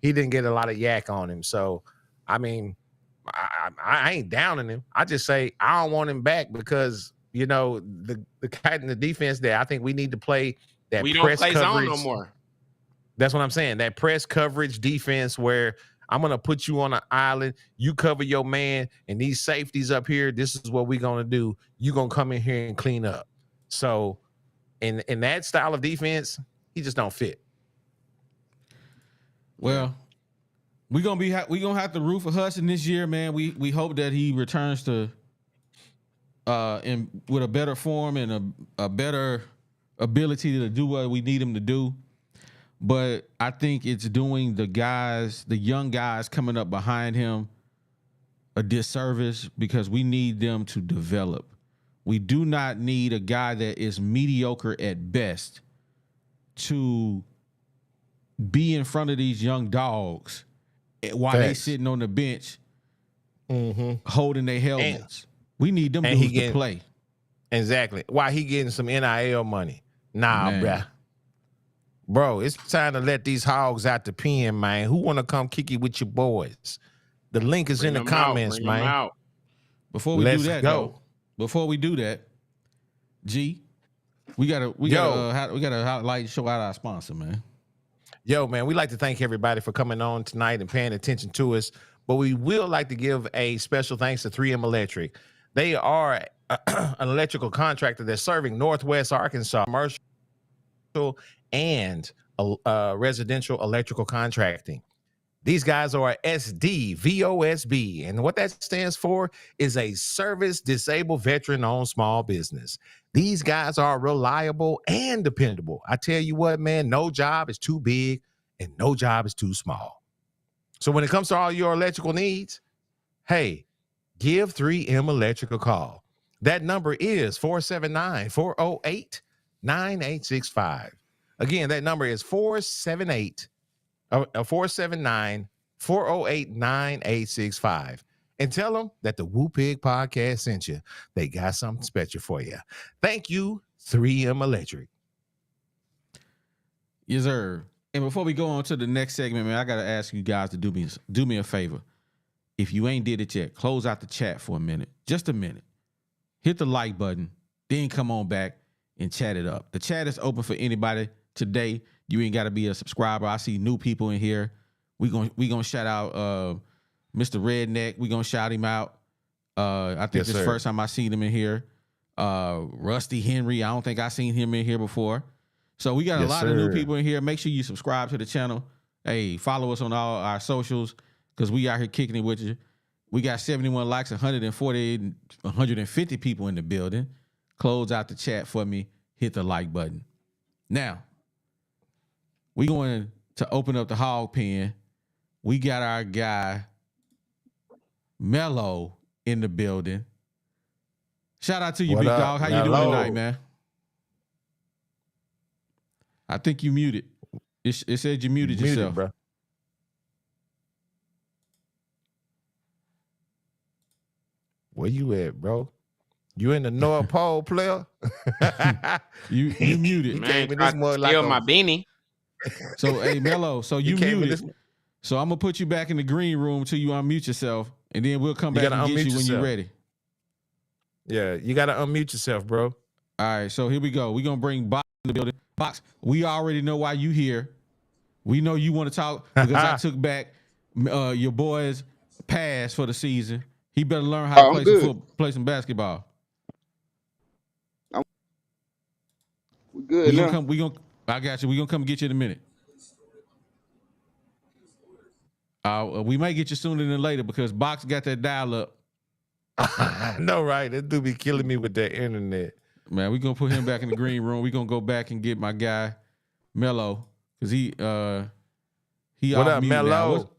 C: He didn't get a lot of yak on him. So, I mean, I ain't downing him. I just say I don't want him back because the cat in the defense there. I think we need to play that.
D: We
C: press
D: don't play
C: coverage.
D: zone no more.
C: That's what I'm saying. That press coverage defense where I'm gonna put you on an island. You cover your man, and these safeties up here. This is what we're gonna do. You gonna come in here and clean up. So, in that style of defense, he just don't fit.
B: Well, we gonna have to root for Hudson this year, man. We hope that he returns to with a better form and a better ability to do what we need him to do. But I think it's doing the young guys coming up behind him a disservice because we need them to develop. We do not need a guy that is mediocre at best to be in front of these young dogs while they sitting on the bench holding their helmets. We need them dudes to play.
C: Exactly. Why he getting some NIL money? Nah, bruh. Bro, it's time to let these hogs out the pen, man. Who want to come kick it with your boys? The link is in the comments, man.
B: Before we do that, G, We gotta highlight show out our sponsor, man.
C: Yo, man, we'd like to thank everybody for coming on tonight and paying attention to us. But we will like to give a special thanks to 3M Electric. They are an electrical contractor that's serving Northwest Arkansas, commercial and residential electrical contracting. These guys are SDVOSB, and what that stands for is a service disabled veteran owned small business. These guys are reliable and dependable. I tell you what, man, no job is too big and no job is too small. So when it comes to all your electrical needs, hey, give 3M Electric a call. That number is 479-408-9865. Again, that number is 479-408-9865. And tell them that the Woo Pig Podcast sent you. They got something special for you. Thank you, 3M Electric.
B: Yes, sir. And before we go on to the next segment, man, I gotta ask you guys to do me a favor. If you ain't did it yet, close out the chat for a minute, just a minute. Hit the like button, then come on back and chat it up. The chat is open for anybody today. You ain't got to be a subscriber. I see new people in here. We gonna shout out Mr. Redneck. We gonna shout him out. I think this is the first time I seen him in here. Rusty Henry. I don't think I seen him in here before. So we got a lot of new people in here. Make sure you subscribe to the channel. Hey, follow us on all our socials because we out here kicking it with you. We got 71 likes, 150 people in the building. Close out the chat for me. Hit the like button. Now, we going to open up the hog pen. We got our guy, Mello, in the building. Shout out to you, big dog. How you doing tonight, man? I think you muted. It said you muted yourself.
C: Bro. Where you at, bro? You in the North Pole, player?
B: you muted.
D: Man, this more like my beanie.
B: So, hey, Mello, so you muted. So I'm going to put you back in the green room until you unmute yourself, and then we'll come back and get you when you're ready.
C: Yeah, you got to unmute yourself, bro.
B: All right, so here we go. We're going to bring Box in the building. Box, we already know why you here. We know you want to talk because I took back your boy's pass for the season. He better learn how to play some basketball.
E: We good now.
B: I got you. We're going to come get you in a minute. We might get you sooner than later because Box got that dial up.
C: No, right. That dude be killing me with that internet.
B: Man, we're going to put him back in the green room. We're going to go back and get my guy, Mello, because he
C: what up, Mello?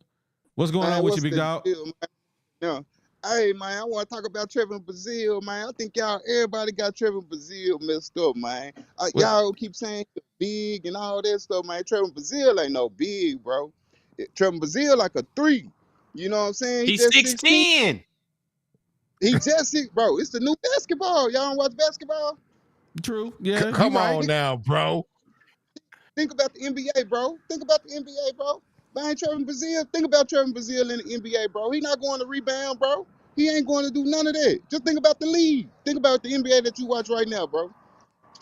B: What's going on with you, big dog?
E: No. Hey, man, I want to talk about Trevor Brazile, man. I think everybody got Trevor Brazile messed up, man. Y'all keep saying big and all that stuff, man. Trevor Brazile ain't no big, bro. Trevor Brazile like a 3. You know what I'm saying?
D: He's 6'10".
E: He just 6, bro. It's the new basketball. Y'all don't watch basketball?
B: True. Yeah.
C: Come on now, bro.
E: Think about the NBA, bro. Behind Trevor Brazile, think about Trevor Brazile in the NBA, bro. He not going to rebound, bro. He ain't going to do none of that. Just think about the league. Think about the NBA that you watch right now, bro.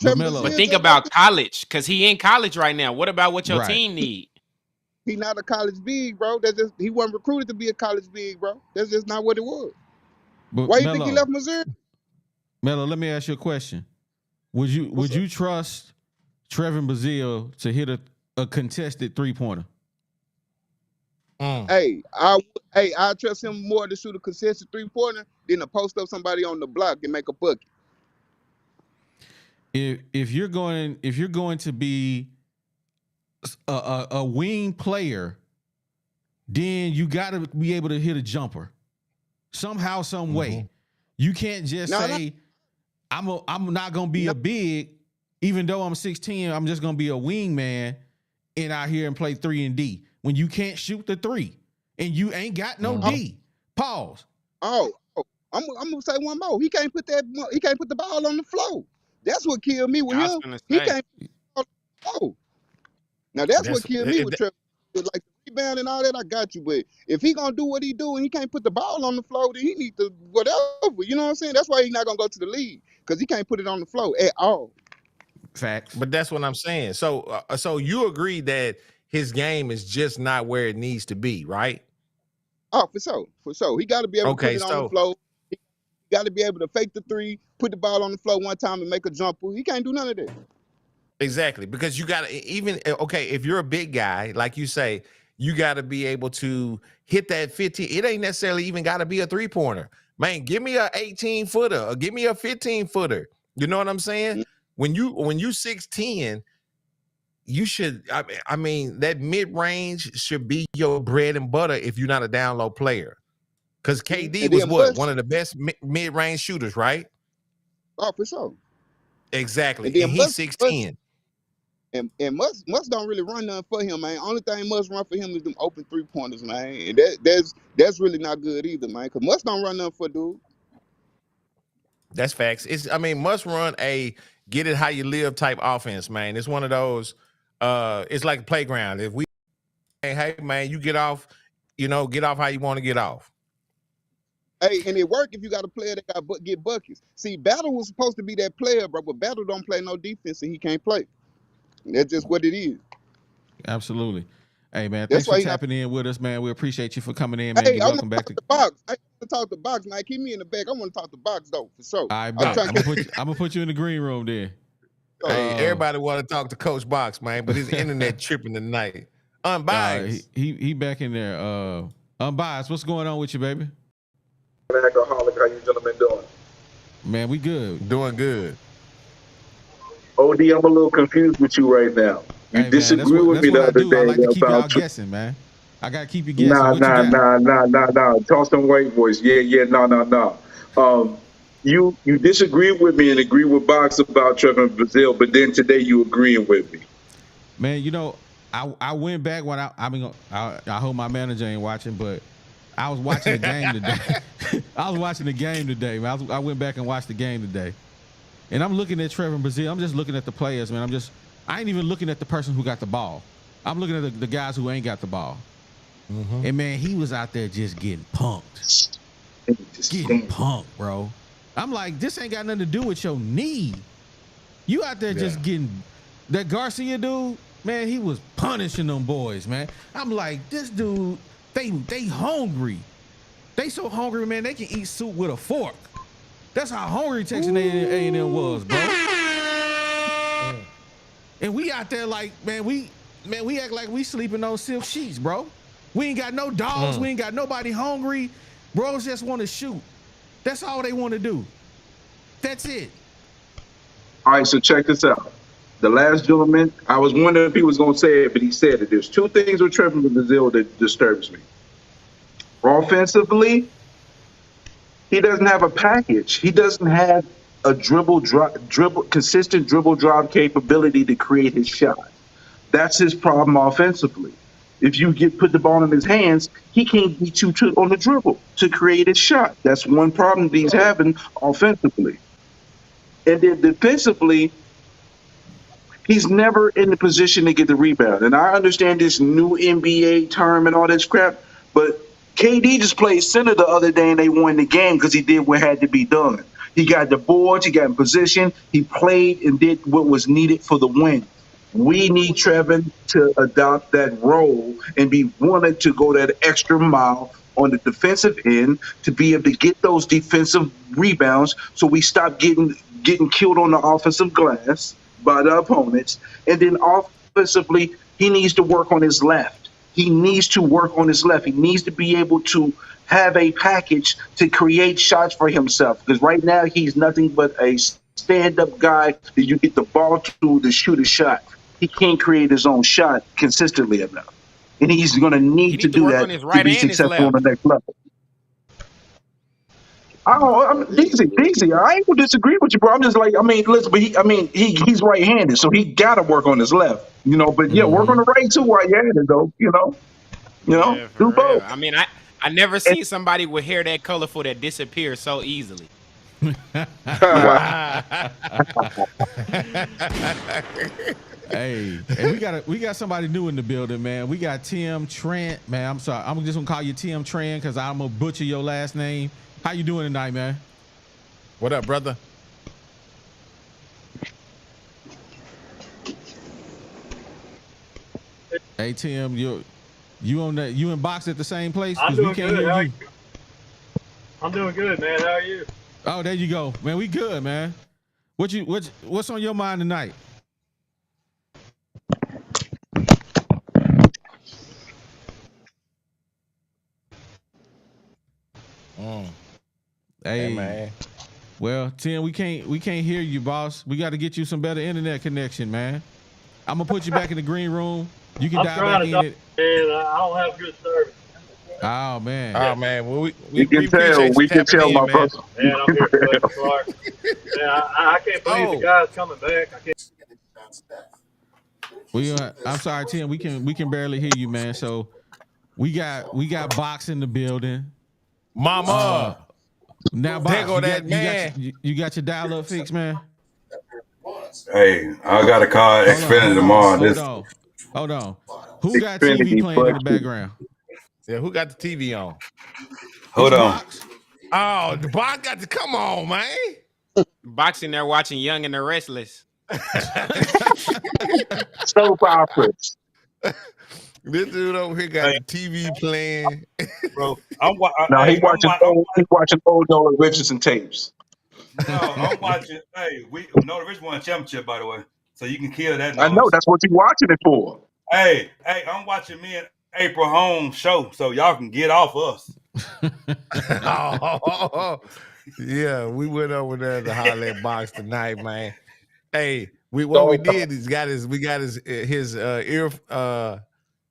D: But think about college, because he in college right now. What about what your team need?
E: He not a college big, bro. He wasn't recruited to be a college big, bro. That's just not what it was.
B: But
E: why you think he left Missouri?
B: Mello, let me ask you a question. Would you trust Trevor Brazile to hit a contested 3-pointer?
E: Hey, I trust him more to shoot a contested 3-pointer than to post up somebody on the block and make a bucket.
B: If you're going to be a wing player, then you got to be able to hit a jumper somehow, some way. You can't just say I'm not gonna be a big, even though I'm 6'10", I'm just gonna be a wing man and out here and play 3 and D when you can't shoot the 3 and you ain't got no D. Pause.
E: I'm gonna say one more. He can't put the ball on the floor. That's what killed me with him. He can't put the ball on the floor. Now that's what killed me with Trevor. Like the rebound and all that, I got you. But if he gonna do what he do and he can't put the ball on the floor, then he need to whatever. You know what I'm saying? That's why he's not gonna go to the league, because he can't put it on the floor at all.
B: Facts.
C: But that's what I'm saying. So, so you agree that his game is just not where it needs to be, right?
E: Oh, for sure, for sure. He got to be able to put
C: Okay,
E: it on the
C: so
E: floor. He got to be able to fake the three, put the ball on the floor one time and make a jumper. He can't do none of that.
C: exactly, because you got to even okay, if you're a big guy, like you say, you got to be able to hit that 15. It ain't necessarily even got to be a three-pointer. Man, give me a 18-footer or give me a 15-footer. You know what I'm saying?
E: Mhm.
C: When you 6'10, you should I mean that mid-range should be your bread and butter if you're not a down low player. Because KD
E: And
C: was
E: then
C: what? One of the best mid-range shooters, right?
E: Oh, for sure.
C: Exactly.
E: And
C: And
E: then
C: he's 6'10.
E: and Must don't really run nothing for him, man. Only thing Must run for him is them open 3-pointers, man. And that's really not good either, man. Cause Must don't run nothing for dude.
C: That's facts. I mean, must run a get it how you live type offense, man. It's one of those, it's like a playground. If we hey man, you get off, get off how you want to get off.
E: Hey, and it work if you got a player that got get buckets. See, Battle was supposed to be that player, bro, but Battle don't play no defense and he can't play. That's just what it is.
B: Absolutely. Hey man,
E: That's
B: thanks for
E: why
B: tapping in with us, man. We appreciate you for coming in, man.
E: Hey,
B: You're
E: I want
B: welcome
E: to
B: back
E: talk
B: to
E: to Box. I want to talk to Box, man. Keep me in the back. I want to talk to Box though, for sure.
B: I
E: I'm
B: bet.
E: trying
B: I'm gonna put you in the green room then.
C: Hey, everybody want to talk to Coach Box, man, but his internet tripping tonight. Unbiased.
B: He back in there. Unbiased. What's going on with you, baby?
F: Alcoholic, how you gentlemen doing?
B: Man, we good.
C: Doing good.
F: OD, I'm a little confused with you right now. You
B: Hey,
F: disagree
B: man,
F: with me the
B: I
F: other
B: do. I
F: day
B: like to keep y'all
F: about
B: guessing, man. I gotta keep you guessing.
F: nah.
B: What you got?
F: Toss some white voice. Yeah, no. You disagree with me and agree with Box about Trevor Brazil, but then today you agreeing with me.
B: Man, I went back when I hope my manager ain't watching, but I was watching the game today. I was watching the game today, man. I went back and watched the game today. And I'm looking at Trevor Brazil. I'm just looking at the players, man. I ain't even looking at the person who got the ball. I'm looking at the guys who ain't got the ball. Mm-hmm. And man, he was out there just getting punked. Getting punked, bro. I'm like, this ain't got nothing to do with your knee. You out there just getting that Garcia dude, man, he was punishing them boys, man. I'm like, this dude, they hungry. They so hungry, man, they can eat soup with a fork. That's how hungry Texas A&M was, bro. And we out there like, man, we act like we sleeping on silk sheets, bro. We ain't got no dogs. We ain't got nobody hungry. Bros just want to shoot. That's all they want to do. That's it.
F: All right, so check this out. The last gentleman, I was wondering if he was going to say it, but he said it. There's two things with Trevor Brazil that disturbs me. Offensively, he doesn't have a package. He doesn't have a consistent dribble drop capability to create his shot. That's his problem offensively. If you put the ball in his hands, he can't beat you on the dribble to create his shot. That's one problem that he's having offensively. And then defensively, he's never in the position to get the rebound. And I understand this new NBA term and all this crap, but KD just played center the other day and they won the game because he did what had to be done. He got the boards, he got in position, he played and did what was needed for the win. We need Trevor to adopt that role and be wanted to go that extra mile on the defensive end to be able to get those defensive rebounds so we stop getting killed on the offensive glass by the opponents. And then offensively, he needs to work on his left. He needs to work on his left. He needs to be able to have a package to create shots for himself. Because right now, he's nothing but a stand-up guy that you get the ball to shoot a shot. He can't create his own shot consistently enough. And he's going to need to do that to be successful on the next level. Easy. I ain't gonna disagree with you, bro. I'm just like, listen, but he's right-handed, so he got to work on his left, But yeah, work on the right too while you're at it, though,
D: Yeah,
F: do both.
D: I mean, I never seen somebody with hair that colorful that disappears so easily.
B: Hey, we got somebody new in the building, man. We got Tim Trent, man. I'm sorry, I'm just gonna call you Tim Trent because I'm gonna butcher your last name. How you doing tonight, man?
C: What up, brother?
B: Hey Tim, you on that? You in box at the same place?
G: I'm
B: Because we
G: doing
B: can't
G: good.
B: hear you.
G: I'm doing good, man. How are you?
B: Oh, there you go, man. We good, man. What's on your mind tonight?
C: Hey man.
B: Well, Tim, we can't hear you, boss. We got to get you some better internet connection, man. I'm gonna put you back in the green room. You can
G: I'm
B: dial
G: trying
B: back
G: to
B: in it.
G: and I don't have good service.
B: Oh man.
C: Oh man. Well, we
F: We can
C: appreciate
F: tell.
C: you
F: We can
C: tapping
F: tell,
C: in,
F: my
C: man.
F: brother.
G: Man, I'm here for Hudson Clark. Man, I can't believe the guy's coming back. I can't.
B: I'm sorry, Tim. We can barely hear you, man. So we got box in the building.
C: Mama.
B: Now,
C: There
B: box,
C: go that man.
B: you got your dial up fixed, man.
H: Hey, I got a car Xfinity tomorrow.
B: Hold on. Who got TV playing in the background?
C: Yeah, who got the TV on?
H: Hold on.
B: Box.
C: Oh, the box got to come on, man.
D: Boxing there watching Young and the Restless.
F: Soap operas.
C: This dude over here got the TV playing.
H: Bro,
F: No, he watching old Noah Richardson tapes.
H: No, I'm watching. Hey, we Noah Rich won a championship, by the way. So you can kill that noise.
F: I know that's what you're watching it for.
H: Hey, I'm watching me and April Holmes show, so y'all can get off us.
C: Yeah, we went over there to holler at box tonight, man. Hey, we did is we got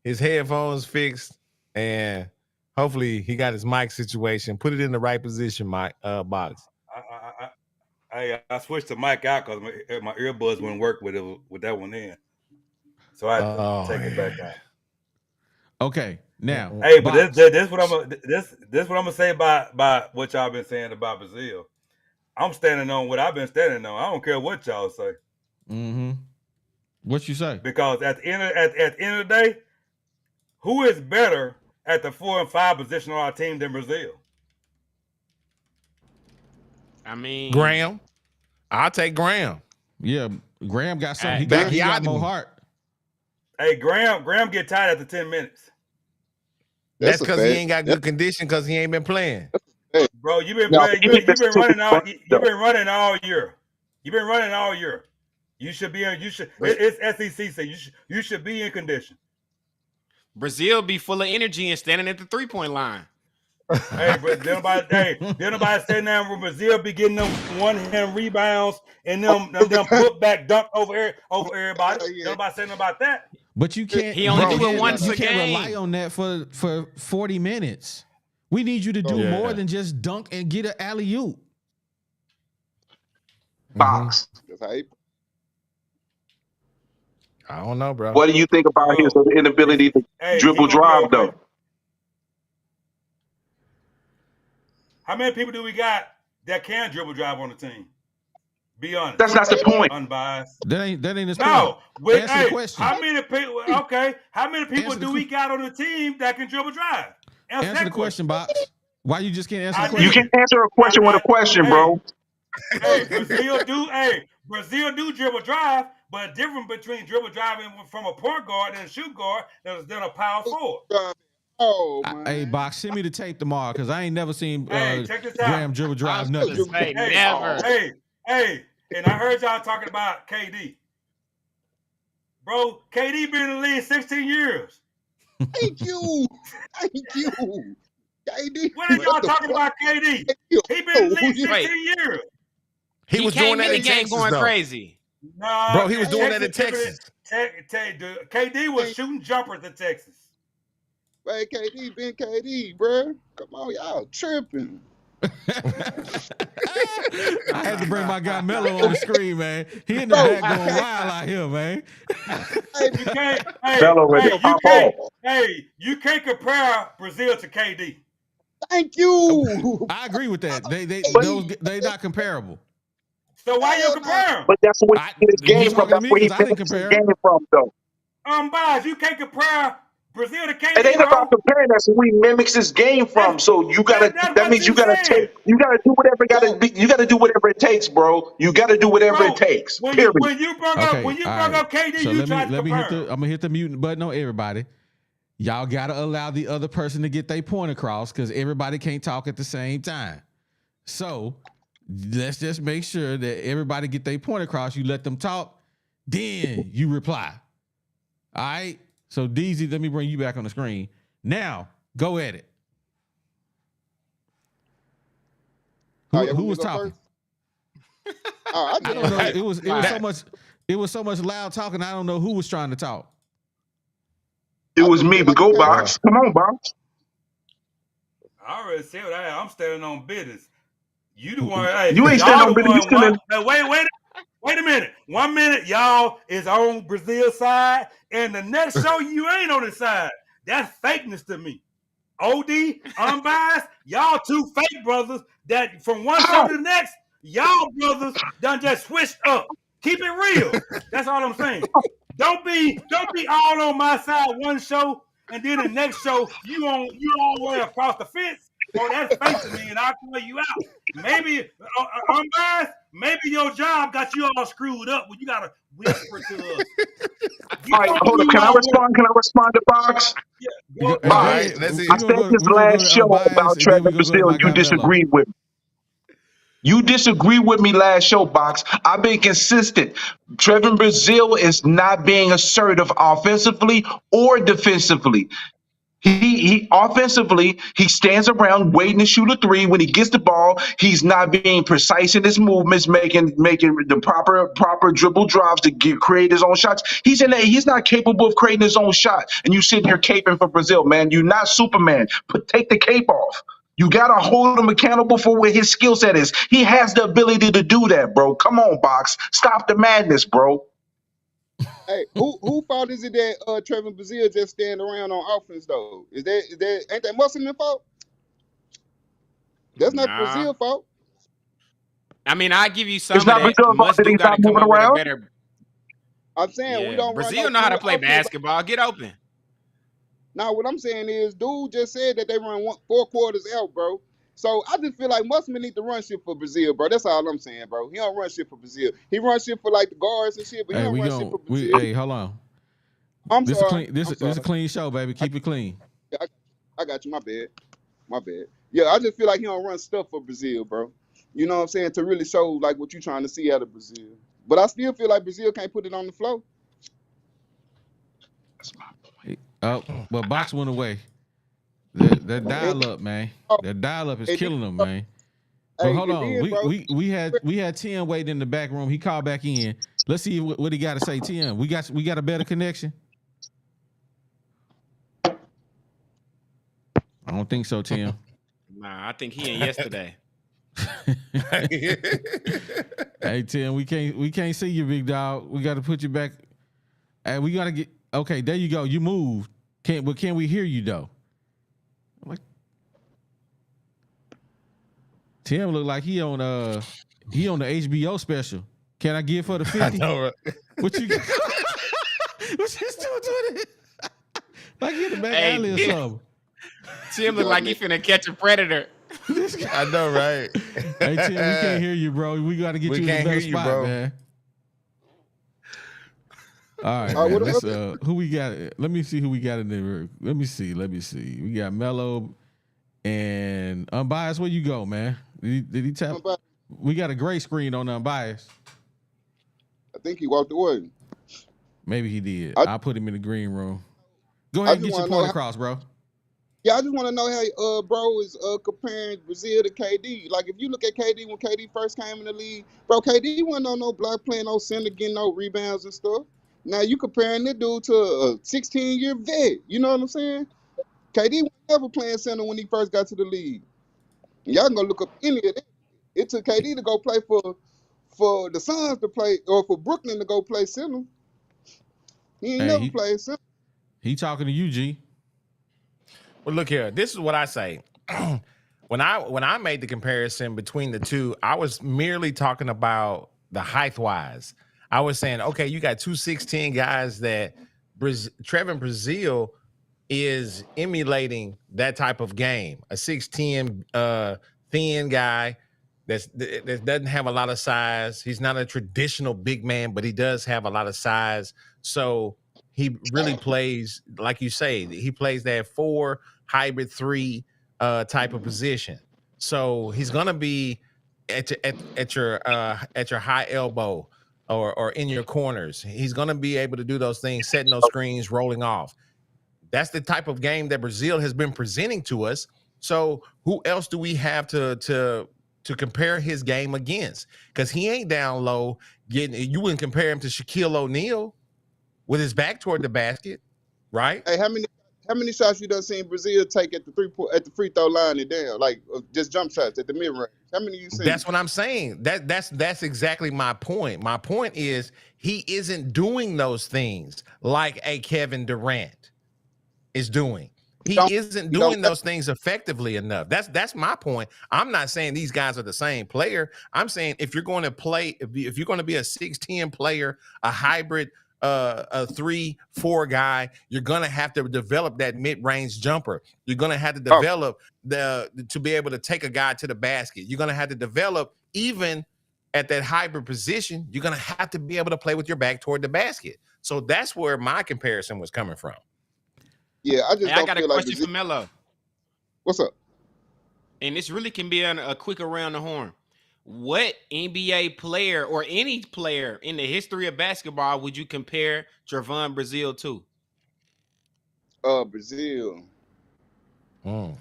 C: his headphones fixed, and hopefully he got his mic situation. Put it in the right position, box.
H: I switched the mic out because my earbuds wouldn't work with that one in, so I had to take it back out.
B: Okay, now.
H: Hey, but this what I'm gonna say about what y'all been saying about Brazil. I'm standing on what I've been standing on. I don't care what y'all say.
B: Mm-hmm. What you say?
H: Because at the end of the day, who is better at the 4 and 5 position on our team than Brazil?
D: I mean,
C: Graham. I'll take Graham.
B: Yeah, Graham got something. He
C: Back
B: got more heart.
H: Hey, Graham get tired after 10 minutes.
C: That's because he ain't got good condition because he ain't been playing.
H: Bro, you've been running all year. You've been running all year. It's SEC, so you should be in condition.
D: Brazil be full of energy and standing at the 3-point line.
H: Hey, but nobody saying that when Brazil be getting them one-hand rebounds and them put back dunk over everybody. Nobody saying about that.
B: But you can't.
D: He only do it once
B: You
D: a
B: can't
D: game.
B: rely on that for 40 minutes. We need you to do more than just dunk and get an alley-oop.
F: Box.
C: I don't know, bro.
F: What do you think about his inability to dribble drive, though?
H: How many people do we got that can dribble drive on the team? Be honest.
F: That's not the point.
H: Unbiased.
B: That ain't his
H: point. No.
B: Answer the question.
H: How many people? Okay. How many people do we got on the team that can dribble drive?
B: Answer the question, Box. Why you just can't answer the question?
F: You can't answer a question with a question, bro.
H: Hey, Brazil do dribble drive, but different between dribble driving from a point guard and a shoot guard than a power forward.
E: Oh, man.
B: Hey, Box, send me the tape tomorrow because I ain't never seen
H: check this out.
B: Graham dribble drive nothing.
H: Hey, and I heard y'all talking about KD. Bro, KD been in the league 16 years.
E: Thank you. KD.
H: What are y'all talking about KD? He been in the league 16 years.
C: He was doing that in Texas,
D: going
C: though.
D: crazy.
H: Nah,
C: bro, he was doing that in Texas.
H: KD was shooting jumpers in Texas.
E: Hey, KD been KD, bro. Come on, y'all tripping.
B: I had to bring my guy Melo on the screen, man. He in the back going wild out here, man.
H: You can't compare Brazil to KD.
E: Thank you.
B: I agree with that. They not comparable.
H: So why you compare him?
F: But that's where he gets his game from. That's where he gets his game from, though.
H: Bias, you can't compare Brazil to
F: It ain't
H: KD, bro.
F: about comparing. That's where we mimics this game from. So you gotta.
H: That's
F: That
H: what
F: means you
H: you
F: gotta
H: saying.
F: take. You gotta do whatever.
E: So,
F: You gotta do whatever it takes, bro. You gotta do whatever it
H: Bro,
F: takes.
H: when
F: Period.
H: you brought
B: Okay,
H: up
B: all right.
H: KD,
B: So
H: you tried to
B: let me hit
H: compare.
B: I'm gonna hit the mute button on everybody. Y'all gotta allow the other person to get their point across because everybody can't talk at the same time. So let's just make sure that everybody get their point across. You let them talk, then you reply. All right. So DZ, let me bring you back on the screen. Now go at it. Who was talking?
E: I
B: I don't know. It was so much loud talking. I don't know who was trying to talk.
F: It was me, but go Box. Come on, Box.
H: I already said that. I'm standing on business. You the one. Hey,
F: You ain't
H: y'all
F: standing on
H: the
F: business.
H: one. Wait a minute. 1 minute, y'all is on Brazil's side, and the next show you ain't on his side. That's fakeness to me. OD, unbiased, y'all two fake brothers that from one show to the next, y'all brothers done just switched up. Keep it real. That's all I'm saying. Don't be all on my side one show, and then the next show you all the way across the fence. Oh, that's fake to me, and I'll call you out. Maybe unbiased, maybe your job got you all screwed up when you gotta whisper to us.
F: All right, hold up. Can I respond? Can I respond to Box?
H: Yeah,
C: All right, let's see.
F: I said this last show about Trevor Brazil. You disagreed with me. You disagreed with me last show, Box. I've been consistent. Trevor Brazil is not being assertive offensively or defensively. He offensively, he stands around waiting to shoot a three. When he gets the ball, he's not being precise in his movements, making the proper dribble drives to create his own shots. He's not capable of creating his own shot. And you sitting here caping for Brazil, man. You're not Superman. Take the cape off. You gotta hold him accountable for where his skill set is. He has the ability to do that, bro. Come on, Box. Stop the madness, bro.
E: Hey, who fault is it that Trevor Brazil just stand around on offense though? Is that ain't that Musselman fault? That's not Brazil fault.
D: I mean, I give you some
F: It's
D: of
F: not
D: that.
F: Brazil fault that
D: Musdu
F: he's
D: got
F: not
D: to come
F: moving
D: up with a
F: around.
D: better.
E: I'm saying we don't
D: Brazil
E: run
D: know how to
E: no
D: play
E: offense.
D: basketball. Get open.
E: Now what I'm saying is, dude just said that they run 4 quarters out, bro. So I just feel like Musselman need to run shit for Brazil, bro. That's all I'm saying, bro. He don't run shit for Brazil. He runs shit for like the guards and shit, but he don't run shit for Brazil.
B: Hey, hold on.
E: I'm sorry.
B: This is a clean show, baby. Keep it clean.
E: I got you. My bad. Yeah, I just feel like he don't run stuff for Brazil, bro. You know what I'm saying? To really show like what you're trying to see out of Brazil. But I still feel like Brazil can't put it on the floor.
B: Oh, well, Box went away. That dial up, man. That dial up is killing them, man. But hold on, we had Tim waiting in the back room. He called back in. Let's see what he got to say. Tim, we got a better connection. I don't think so, Tim.
D: Nah, I think he in yesterday.
B: Hey Tim, we can't see you, big dog. We got to put you back. Hey, we got to get okay. There you go. You moved. Can we hear you though? Like Tim look like he on the HBO special. Can I give for the 50?
C: I know, right?
B: What you what you still doing it? Like he in the back alley or something.
D: Tim look like he finna catch a predator.
C: I know, right?
B: Hey Tim, we can't hear you, bro. We got to get you in the better spot,
C: bro.
B: man. All right, man. Let's, who we got? Let me see who we got in there. Let me see. We got Mello and Unbiased. Where you go, man? Did he tap? We got a gray screen on Unbiased.
E: I think he walked away.
B: Maybe he did. I'll put him in the green room. Go ahead and get your point across, bro.
E: Yeah, I just want to know how bro is comparing Brazil to KD. Like if you look at KD when KD first came in the league, bro, KD wasn't on no block playing no center, getting no rebounds and stuff. Now you comparing this dude to a 16-year vet. You know what I'm saying? KD was never playing center when he first got to the league. Y'all can go look up any of that. It took KD to go play for the Suns to play, or for Brooklyn to go play center. He ain't never played center.
B: He talking to you, G.
C: Well, look here. This is what I say. When I made the comparison between the two, I was merely talking about the height-wise. I was saying, okay, you got 2 6'10" guys that Trevor Brazil is emulating that type of game. A 6'10" thin guy that doesn't have a lot of size. He's not a traditional big man, but he does have a lot of size. So he really plays, like you say, he plays that 4 hybrid 3 type of position. So he's gonna be at your high elbow or in your corners. He's gonna be able to do those things, setting those screens, rolling off. That's the type of game that Brazil has been presenting to us. So who else do we have to compare his game against? Because he ain't down low. You wouldn't compare him to Shaquille O'Neal with his back toward the basket, right?
E: Hey, how many shots you done seen Brazil take at the free throw line and down, like just jump shots at the mid range? How many you seen?
C: That's what I'm saying. That's exactly my point. My point is he isn't doing those things like a Kevin Durant is doing. He isn't doing those things effectively enough. That's my point. I'm not saying these guys are the same player. I'm saying if you're going to play, if you're going to be a 6'10" player, a hybrid, a 3-4 guy, you're going to have to develop that mid-range jumper. You're going to have to develop to be able to take a guy to the basket. You're going to have to develop, even at that hybrid position, you're going to have to be able to play with your back toward the basket. So that's where my comparison was coming from.
E: Yeah, I
D: got a question for Melo.
E: What's up?
D: And this really can be a quick around the horn. What NBA player or any player in the history of basketball would you compare Trevon Brazile to?
E: Brazil.
C: Mm.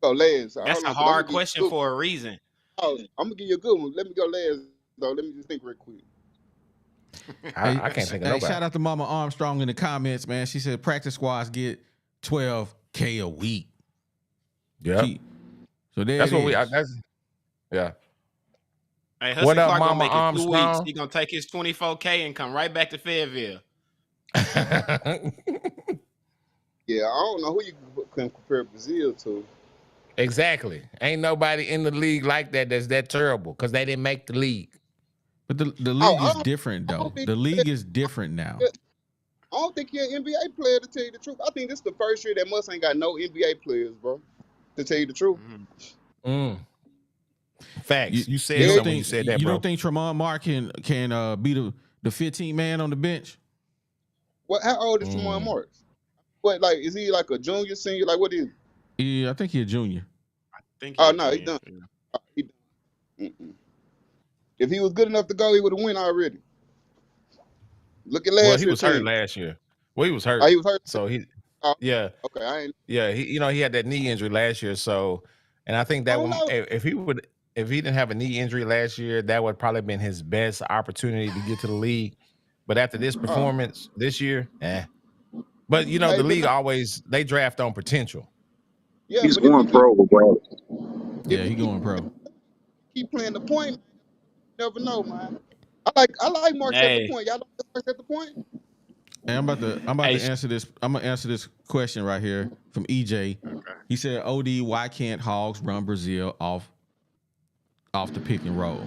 E: Go last.
D: That's a hard question for a reason.
E: Oh, I'm gonna give you a good one. Let me go last though. Let me just think real quick.
C: I can't think of nobody.
B: Shout out to Mama Armstrong in the comments, man. She said practice squads get $12K a week.
C: Yeah.
B: So there
C: that's
B: it
C: what
B: is.
C: Yeah.
D: Hey, Hudson Clark gonna make it 2 weeks. He gonna take his $24K and come right back to Fayetteville.
E: Yeah, I don't know who you can compare Brazil to.
C: Exactly. Ain't nobody in the league like that's that terrible because they didn't make the league.
B: But the league is different, though. The league is different now.
E: I don't think you're an NBA player, to tell you the truth. I think this is the first year that Muss ain't got no NBA players, bro, to tell you the truth.
C: Facts. You said something when you said that,
B: you
C: bro.
B: Don't think Tremont Mark can be the 15th man on the bench?
E: What? How old is Tremont Mark? What, like, is he like a junior, senior? Like, what is he?
B: Yeah, I think he's a junior.
E: Oh, no, he done. He done. If he was good enough to go, he would have won already. Look at last year.
C: Well, he was hurt last year. Well, he was hurt.
E: Oh, he was hurt?
C: So
E: yeah. Okay,
C: he had that knee injury last year. So, and I think that if he didn't have a knee injury last year, that would probably been his best opportunity to get to the league. But after this performance this year, But the league they draft on potential.
E: Yeah,
F: he's going pro, bro.
B: Yeah, he's going pro.
E: Keep playing the point. You never know, man. I like Mark at the point. Y'all like Mark at the point?
B: Hey, I'm about to answer this. I'm gonna answer this question right here from EJ. Okay. He said, "OD, why can't Hogs run Brazil off the pick and roll?"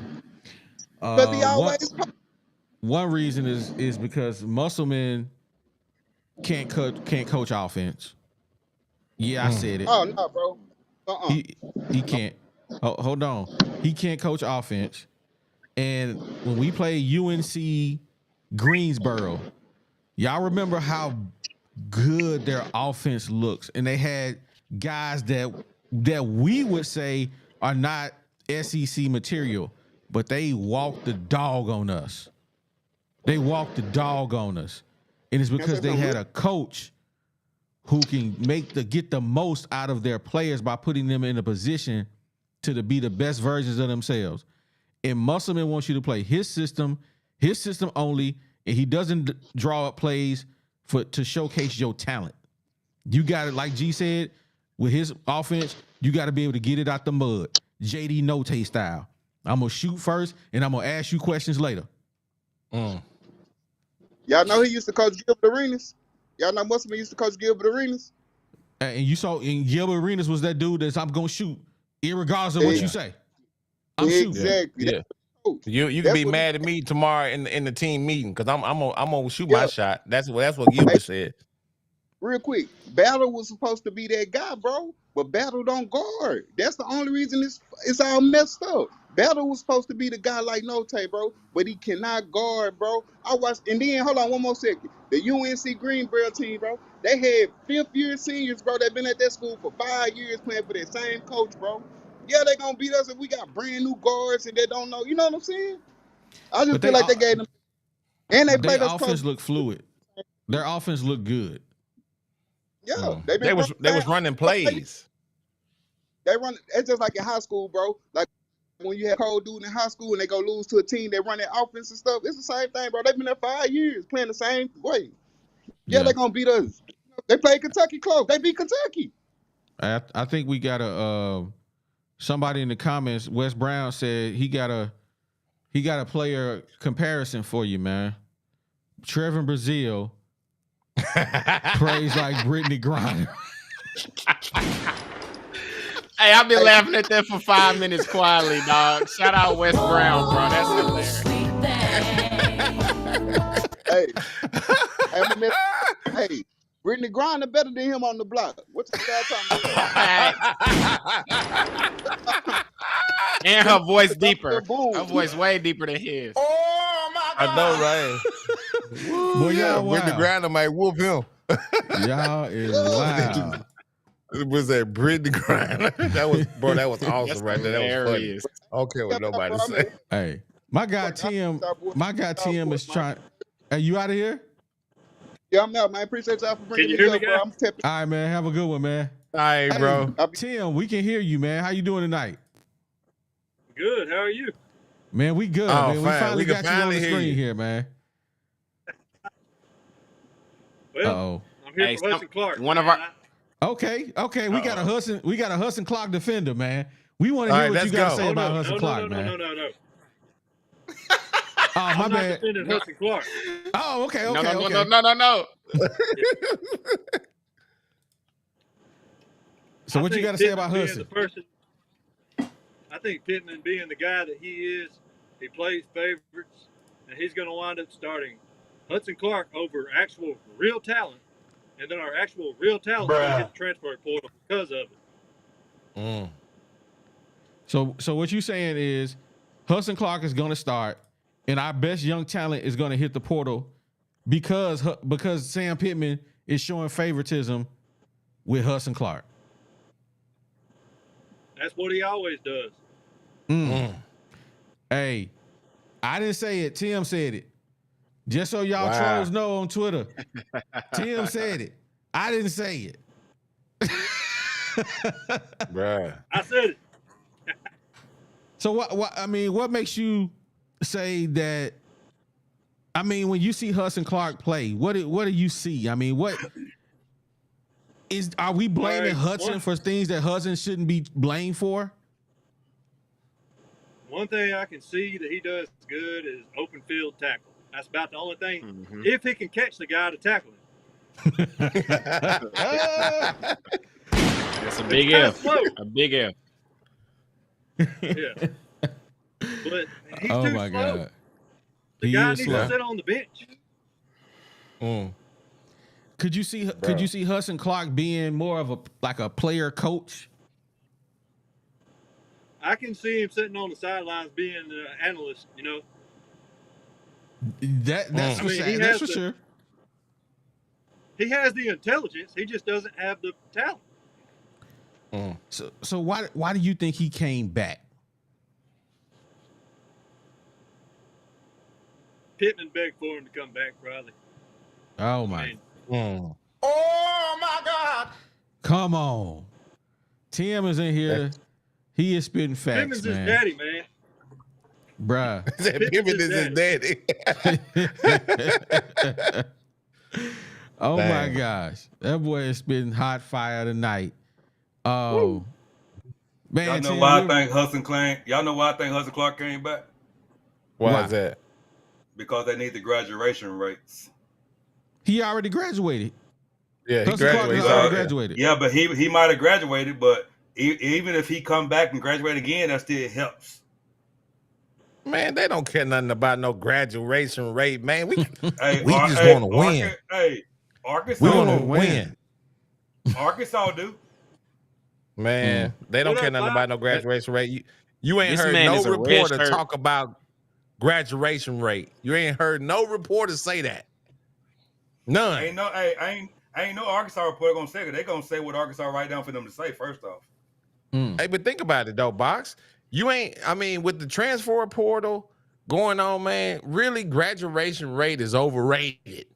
B: One reason is because Musselman can't coach offense. Yeah, I said it.
E: Oh no, bro.
B: He can't. Hold on. He can't coach offense. And when we play UNC Greensboro, y'all remember how good their offense looks, and they had guys that we would say are not SEC material, but they walked the dog on us. They walked the dog on us, and it's because they had a coach who can get the most out of their players by putting them in a position to be the best versions of themselves. And Musselman wants you to play his system only, and he doesn't draw up plays to showcase your talent. You got it, like G said, with his offense, you got to be able to get it out the mud. JD Notate style. I'm going to shoot first, and I'm going to ask you questions later.
E: Y'all know he used to coach Gilbert Arenas? Y'all know Musselman used to coach Gilbert Arenas?
B: And you saw Gilbert Arenas was that dude I'm going to shoot, irregardless of what you say. I'm shooting.
E: Exactly.
C: Yeah. You can be mad at me tomorrow in the team meeting because I'm gonna shoot my shot. That's what Gilbert said.
E: real quick. Battle was supposed to be that guy, bro, but Battle don't guard. That's the only reason it's all messed up. Battle was supposed to be the guy like Note, bro, but he cannot guard, bro. I watched, and then hold on one more second. The UNC Greenboro team, bro, they had 5th-year seniors, bro, that been at that school for 5 years playing for that same coach, bro. Yeah, they gonna beat us if we got brand new guards and they don't know. You know what I'm saying? I just feel like they gave them, and they played us close.
B: Their offense look fluid. Their offense look good.
E: Yeah,
C: they was running plays.
E: They run. It's just like in high school, bro. Like when you have cold dude in high school and they go lose to a team, they run their offense and stuff. It's the same thing, bro. They've been there 5 years playing the same way. Yeah, they're gonna beat us. They played Kentucky close. They beat Kentucky.
B: I think we got a somebody in the comments. Wes Brown said he got a player comparison for you, man. Trevor Brazile prays like Brittany Griner.
D: Hey, I've been laughing at that for 5 minutes quietly, dog. Shout out Wes Brown, bro. That's hilarious.
E: Hey, Brittany Griner better than him on the block. What's the guy talking about?
D: And her voice deeper. Her voice way deeper than his.
C: Oh my God! I know, right?
B: Boy, y'all
C: Brittany Griner might whoop him.
B: Y'all is wild.
C: It was that Brittany Griner. That was awesome. That's right there. That
D: hilarious.
C: was funny. I don't care what nobody say.
B: Hey, my guy Tim is trying. Are you out of here?
E: Yeah, I'm out, man. Appreciate y'all for bringing
G: me
E: up, bro. I'm
B: all right, man. Have a good one, man.
C: All right, bro.
B: Tim, we can hear you, man. How you doing tonight?
G: Good. How are you?
B: Man, we good, man. We finally got you on the screen here, man.
G: Well, I'm here for Hudson Clark.
D: One of our
B: Okay. We got a Hudson Clark defender, man. We want to hear what you got to say about Hudson Clark, man.
G: No.
B: Oh, my bad.
G: Defending Hudson Clark.
B: Oh, okay.
D: No.
B: So what you got to say about Hudson?
G: I think Pittman being the guy that he is, he plays favorites, and he's going to wind up starting Hudson Clark over actual real talent, and then our actual real talent is going to hit the transfer portal because of it.
B: So what you saying is Hudson Clark is going to start, and our best young talent is going to hit the portal because Sam Pittman is showing favoritism with Hudson Clark.
G: That's what he always does.
B: Hey, I didn't say it. Tim said it. Just so y'all trolls know on Twitter. Tim said it. I didn't say it.
C: Bruh.
G: I said it.
B: So what makes you say that? I mean, when you see Hudson Clark play, what do you see? I mean, are we blaming Hudson for things that Hudson shouldn't be blamed for?
G: One thing I can see that he does good is open field tackle. That's about the only thing. If he can catch the guy to tackle him.
D: That's a big F. A big F.
G: Yeah. But he's too slow.
B: God.
G: The guy needs to sit on the bench.
B: Could you see Hudson Clark being more of a player coach?
G: I can see him sitting on the sidelines being an analyst, you know.
B: That's for sure.
G: He has the intelligence. He just doesn't have the talent.
B: So why do you think he came back?
G: Pittman begged for him to come back, probably.
B: Oh my!
C: Oh my God!
B: Come on, Tim is in here. He is spitting facts,
G: Pittman's
B: man.
G: his daddy, man.
B: Bruh.
C: Pittman is his daddy.
B: Oh my gosh, that boy is spitting hot fire tonight. Oh man,
H: y'all know why I think Hudson Clark came back?
C: Why is that?
H: Because they need the graduation rates.
B: He already graduated.
C: Yeah, he
B: graduated.
H: Yeah, but he might have graduated, but even if he come back and graduate again, that still helps.
C: Man, they don't care nothing about no graduation rate, man. We just want to win.
H: Arkansas,
C: we want to win.
H: Arkansas do.
C: Man, they don't care nothing about no graduation rate. You ain't
D: This
C: heard
D: man
C: no
D: is a red
C: reporter
D: shirt.
C: talk about graduation rate. You ain't heard no reporter say that. None.
H: Ain't no, I ain't no Arkansas reporter gonna say it. They gonna say what Arkansas write down for them to say first off.
C: Hey, but think about it though, Box. You ain't. I mean, with the transfer portal going on, man, really graduation rate is overrated.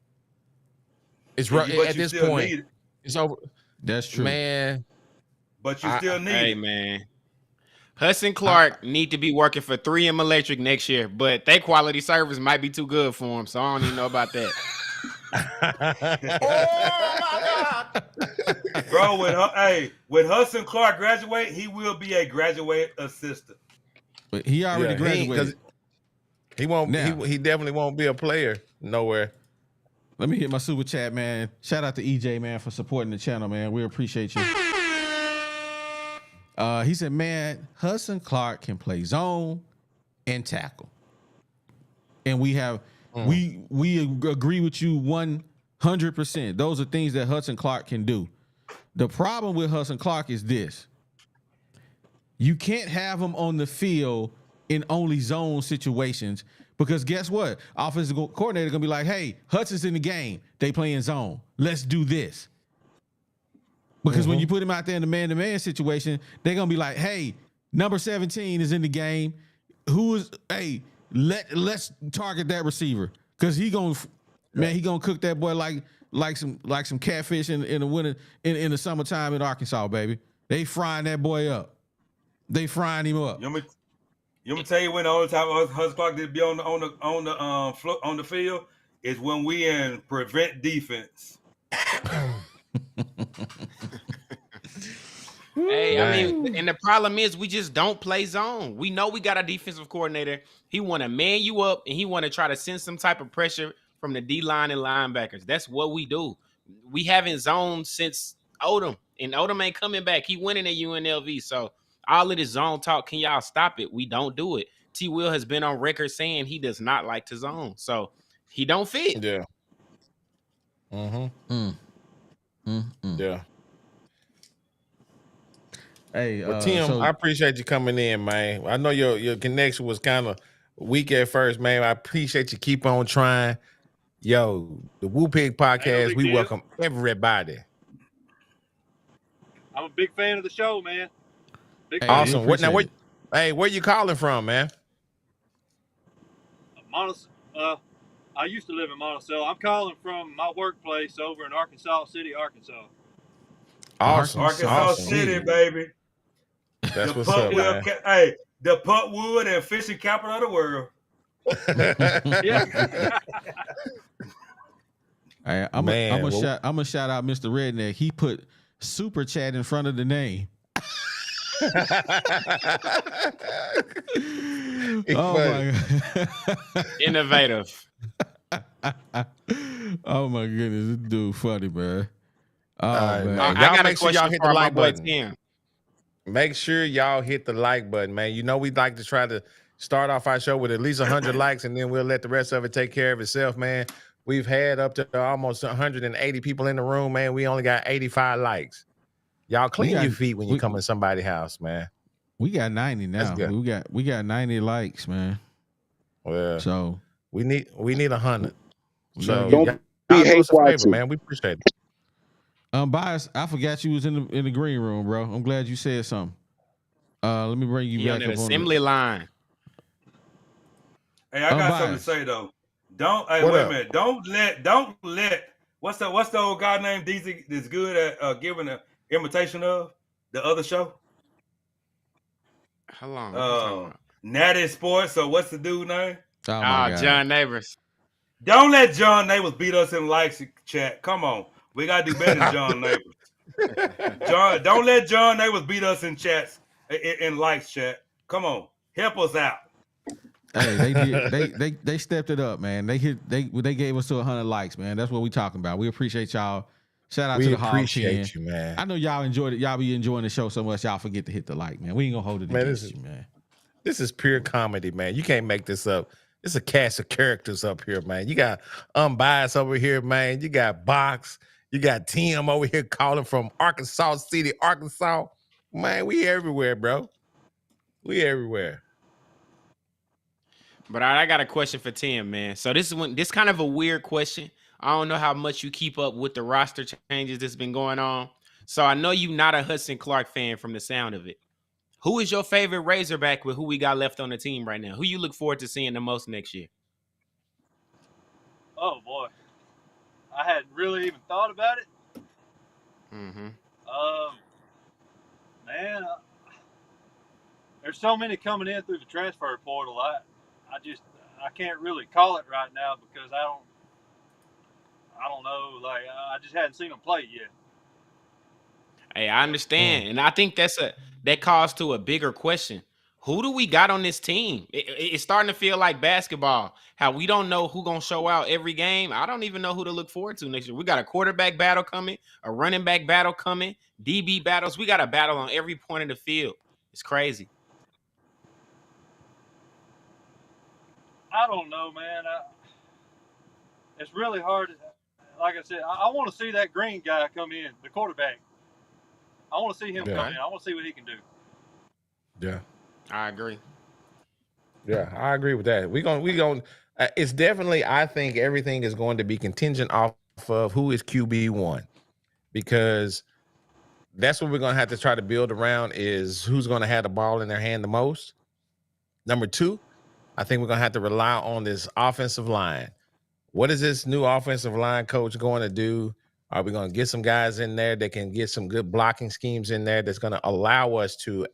C: It's right at this point. It's over.
B: That's true,
C: man.
H: But you still need
D: Hey,
H: it.
D: man. Hudson Clark need to be working for 3M Electric next year, but their quality service might be too good for him, so I don't even know about that.
C: Oh my God,
H: Bro, when Hudson Clark graduate, he will be a graduate assistant.
B: but he already graduated.
C: He won't.
B: Now.
C: He definitely won't be a player nowhere.
B: Let me hit my super chat, man. Shout out to EJ, man, for supporting the channel, man. We appreciate you. He said, man, Hudson Clark can play zone and tackle. And we have we agree with you 100%. Those are things that Hudson Clark can do. The problem with Hudson Clark is this. You can't have him on the field in only zone situations because guess what? Offensive coordinator going to be like, hey, Hudson's in the game. They playing zone. Let's do this. Because when you put him out there in the man-to-man situation, they're going to be like, hey, number 17 is in the game. Let's target that receiver. Because he going to cook that boy like some catfish in the winter in the summertime in Arkansas, baby. They frying that boy up. They frying him up.
H: You want me to tell you when the only time Hudson Clark did be on the field is when we in prevent defense.
D: Hey, I mean, and the problem is we just don't play zone. We know we got a defensive coordinator. He want to man you up, and he want to try to send some type of pressure from the D-line and linebackers. That's what we do. We haven't zoned since Odom, and Odom ain't coming back. He winning at UNLV, so all of this zone talk, can y'all stop it? We don't do it. T. Will has been on record saying he does not like to zone, so he don't fit.
C: Yeah. Yeah.
B: Hey,
C: Well, Tim, I appreciate you coming in, man. I know your connection was kind of weak at first, man. I appreciate you. Keep on trying. Yo, the Woo Pig podcast, we welcome everybody.
G: I'm a big fan of the show, man. Big fan.
C: Awesome. Where you calling from, man?
G: I used to live in Monticello. I'm calling from my workplace over in Arkansas City, Arkansas.
C: Awesome.
H: Arkansas City, baby.
C: That's what's up, man.
H: Hey, the putwood and fishing capital of the world.
G: Yeah.
B: Hey, I'm gonna shout out Mr. Redneck. He put super chat in front of the name. Oh my God.
D: Innovative.
B: Oh my goodness, this dude funny, man. Oh man.
C: Man.
D: I got
C: make sure y'all hit the like button.
D: Tim.
C: Make sure y'all hit the like button, man. You know we like to try to start off our show with at least 100 likes, and then we'll let the rest of it take care of itself, man. We've had up to almost 180 people in the room, man. We only got 85 likes. Y'all clean your feet when you come in somebody's house, man.
B: We got 90 now. We got 90 likes, man.
C: Well,
B: so
C: we need 100. So
F: don't be hate watching,
C: man. We appreciate it.
B: Bias, I forgot you was in the green room, bro. I'm glad you said something. Let me bring you back
D: on
B: up
D: the
B: on
D: assembly line.
H: Hey, I got something to say though. Wait a minute. Don't let what's the old guy named DZ that's good at giving an imitation of the other show?
D: How long?
H: Natty Sports. So what's the dude name?
B: Oh my God.
D: John Neighbors.
H: Don't let John Neighbors beat us in likes chat. Come on. We gotta do better than John Neighbors. Don't let John Neighbors beat us in chats in likes chat. Come on. Help us out.
B: Hey, they did. They stepped it up, man. They gave us to 100 likes, man. That's what we talking about. We appreciate y'all. Shout out to the Hall 10.
C: We appreciate you, man.
B: I know y'all enjoyed it. Y'all be enjoying the show so much, y'all forget to hit the like, man. We ain't gonna hold it against you, man.
C: This is pure comedy, man. You can't make this up. It's a cast of characters up here, man. You got Unbiased over here, man. You got Box. You got Tim over here calling from Arkansas City, Arkansas. Man, we everywhere, bro. We everywhere.
D: But I got a question for Tim, man. So this kind of a weird question. I don't know how much you keep up with the roster changes that's been going on. So I know you're not a Hudson Clark fan from the sound of it. Who is your favorite Razorback with who we got left on the team right now? Who you look forward to seeing the most next year?
G: Oh boy, I hadn't really even thought about it.
D: Mm-hmm.
G: Man, there's so many coming in through the transfer portal. I can't really call it right now because I don't know. Like I just hadn't seen them play yet.
D: Hey, I understand, and I think that calls to a bigger question. Who do we got on this team? It's starting to feel like basketball. How we don't know who gonna show out every game. I don't even know who to look forward to next year. We got a quarterback battle coming, a running back battle coming, DB battles. We got a battle on every point of the field. It's crazy.
G: I don't know, man. It's really hard. Like I said, I want to see that green guy come in, the quarterback. I want to see him come in. I want to see what he can do.
C: Yeah,
D: I agree.
C: Yeah, I agree with that. We going. It's definitely. I think everything is going to be contingent off of who is QB1, because that's what we're going to have to try to build around. Is who's going to have the ball in their hand the most. Number 2, I think we're going to have to rely on this offensive line. What is this new offensive line coach going to do? Are we going to get some guys in there that can get some good blocking schemes in there that's going to allow us to,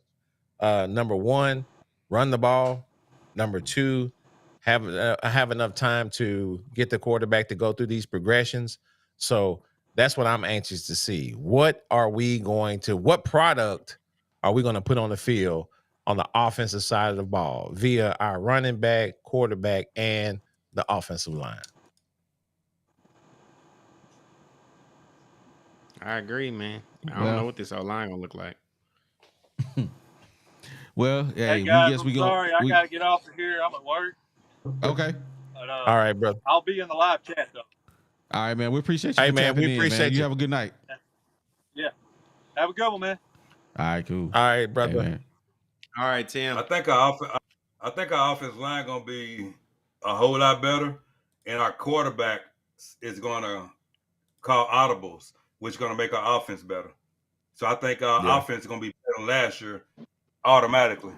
C: number 1, run the ball. Number 2, have enough time to get the quarterback to go through these progressions. So that's what I'm anxious to see. What product are we going to put on the field on the offensive side of the ball via our running back, quarterback, and the offensive line?
D: I agree, man. I don't know what this line gonna look like.
B: Well,
G: hey guys, I'm sorry. I got to get off of here. I'm at work.
B: Okay.
G: But,
C: all right, brother.
G: I'll be in the live chat, though.
B: All right, man. We appreciate you.
C: Hey, man. We appreciate you.
B: You have a good night.
G: Yeah. Have a good one, man.
B: All right, cool.
C: All right, brother.
B: Hey,
D: all right, Tim.
H: I think our offensive line gonna be a whole lot better, and our quarterback is gonna call audibles, which is gonna make our offense better. So I think our offense is gonna be better than last year automatically.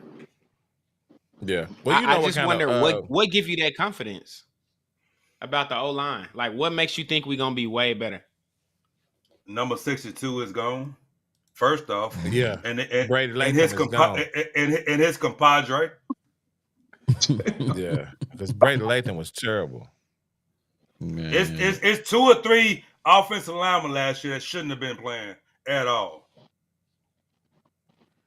C: Yeah. Well,
D: I just wonder what gives you that confidence about the O-line. Like, what makes you think we're gonna be way better?
H: Number 62 is gone. First off,
C: yeah,
H: and
C: Brady Latham
H: and his compadre.
C: Yeah, because Brady Latham was terrible.
H: Man. It's 2 or 3 offensive linemen last year that shouldn't have been playing at all.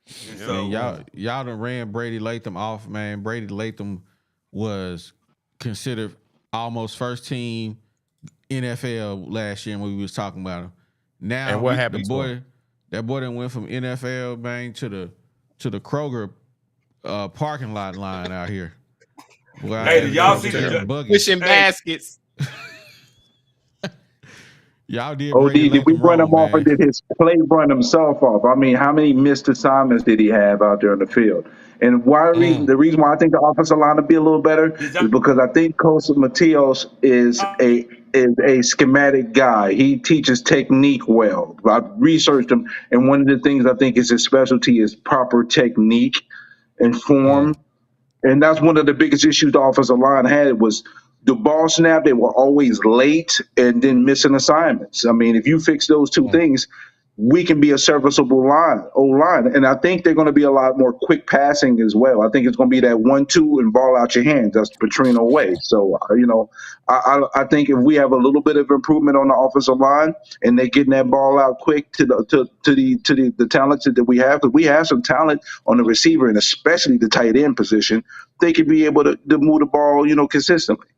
B: So y'all done ran Brady Latham off, man. Brady Latham was considered almost first team NFL last year when we was talking about him. Now,
C: and what happened?
B: That boy done went from NFL, man, to the Kroger parking lot line out here.
H: Well, hey, did y'all see the
D: pushing baskets?
B: Y'all did.
F: OD, did we run him off or did his play run himself off? I mean, how many missed assignments did he have out there in the field? And the reason why I think the offensive line will be a little better is because I think Coach Mateos is a schematic guy. He teaches technique well. I've researched him, and one of the things I think is his specialty is proper technique and form. And that's one of the biggest issues the offensive line had was the ball snap. They were always late and then missing assignments. I mean, if you fix those 2 things, we can be a serviceable O-line. And I think they're going to be a lot more quick passing as well. I think it's going to be that 1-2 and ball out your hands. That's Petrino way. So, I think if we have a little bit of improvement on the offensive line and they're getting that ball out quick to the talents that we have, because we have some talent on the receiver and especially the tight end position, they could be able to move the ball, consistently.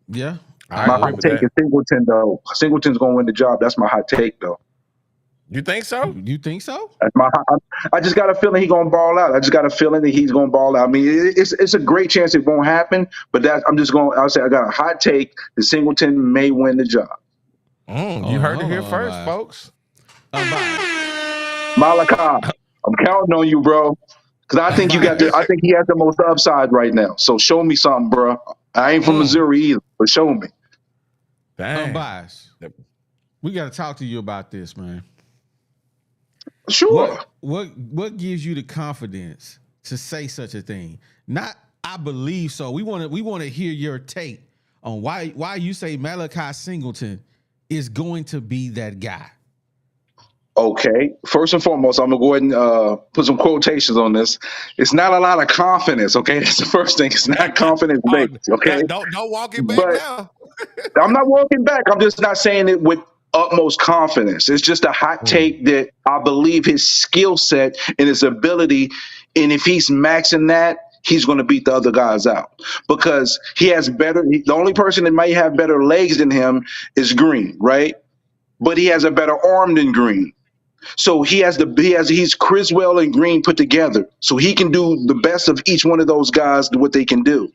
B: Yeah.
F: My hot take is Singleton, though. Singleton's going to win the job. That's my hot take, though.
C: You think so?
B: You think so?
F: That's I just got a feeling he's gonna ball out. I just got a feeling that he's gonna ball out. I mean, it's a great chance it won't happen, but I'll say I got a hot take that Singleton may win the job.
C: You heard it here first, folks.
F: Malachi, I'm counting on you, bro. Because I think I think he has the most upside right now. So show me something, bro. I ain't from Missouri either, but show me.
B: Unbiased. We got to talk to you about this, man.
F: Sure.
B: What gives you the confidence to say such a thing? Not I believe so. We want to hear your take on why you say Malachi Singleton is going to be that guy.
F: Okay. First and foremost, I'm gonna go ahead and put some quotations on this. It's not a lot of confidence. Okay, that's the first thing. It's not confidence based. Okay,
C: don't walk it back now.
F: I'm not walking back. I'm just not saying it with utmost confidence. It's just a hot take that I believe his skill set and his ability, and if he's maxing that, he's going to beat the other guys out because he has better. The only person that might have better legs than him is Green, right? But he has a better arm than Green. So he's Criswell and Green put together. So he can do the best of each one of those guys, what they can do.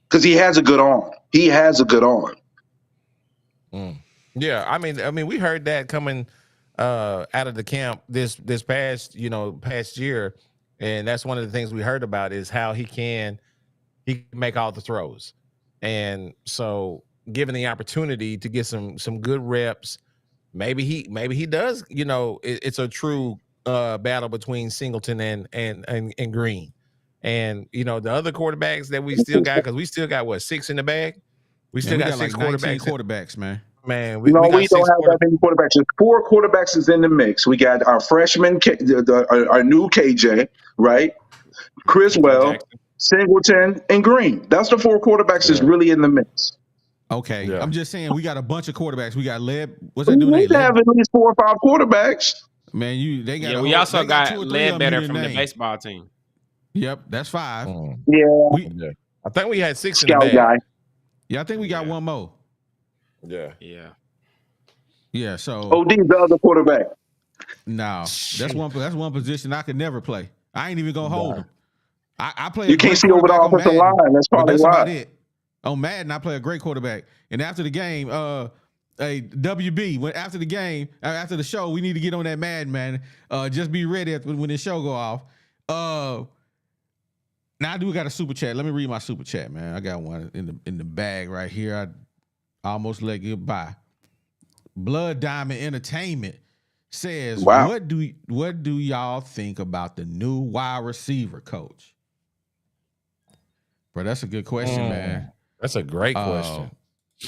F: Because he has a good arm. He has a good arm.
C: Yeah, I mean, we heard that coming out of the camp this past year, and that's one of the things we heard about is how he can make all the throws, and so given the opportunity to get some good reps, maybe he does. It's a true battle between Singleton and Green, and the other quarterbacks that we still got, because we still got 6 in the bag. We still got 6
B: like
C: quarterbacks,
B: man.
C: Man,
F: we don't have that many quarterbacks. There's 4 quarterbacks is in the mix. We got our freshman, our new KJ, right? Criswell, Singleton, and Green. That's the 4 quarterbacks that's really in the mix.
B: Okay, yeah. I'm just saying we got a bunch of quarterbacks. We got what's
F: that
B: dude name?
F: We have at least 4 or 5 quarterbacks.
B: Man, they got.
D: Yeah, we also got Ledbetter from the baseball team.
B: Yep, that's 5.
F: Yeah,
C: I think we had 6
F: Scout
C: in the bag.
F: guy.
B: Yeah, I think we got one more.
C: Yeah.
B: So
F: OD's the other quarterback.
B: No, that's one position I could never play. I ain't even gonna hold him. I play.
F: You can't see over the offensive line. That's probably why.
B: About it. On Madden, I play a great quarterback. And after the game, WB, after the game, after the show, we need to get on that Madden, man. Just be ready when the show go off. Now I do got a super chat. Let me read my super chat, man. I got one in the bag right here. I almost let it by. Blood Diamond Entertainment says,
F: wow.
B: What do y'all think about the new wide receiver coach? Bro, that's a good question, man.
C: That's a great question.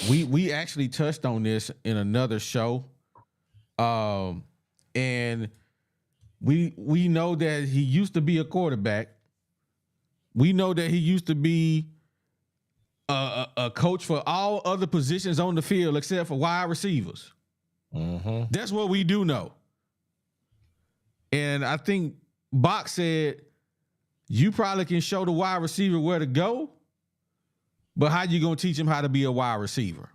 B: We actually touched on this in another show. And we know that he used to be a quarterback. We know that he used to be a coach for all other positions on the field except for wide receivers.
C: Mm-hmm.
B: That's what we do know. And I think Bach said, you probably can show the wide receiver where to go, but how you gonna teach him how to be a wide receiver?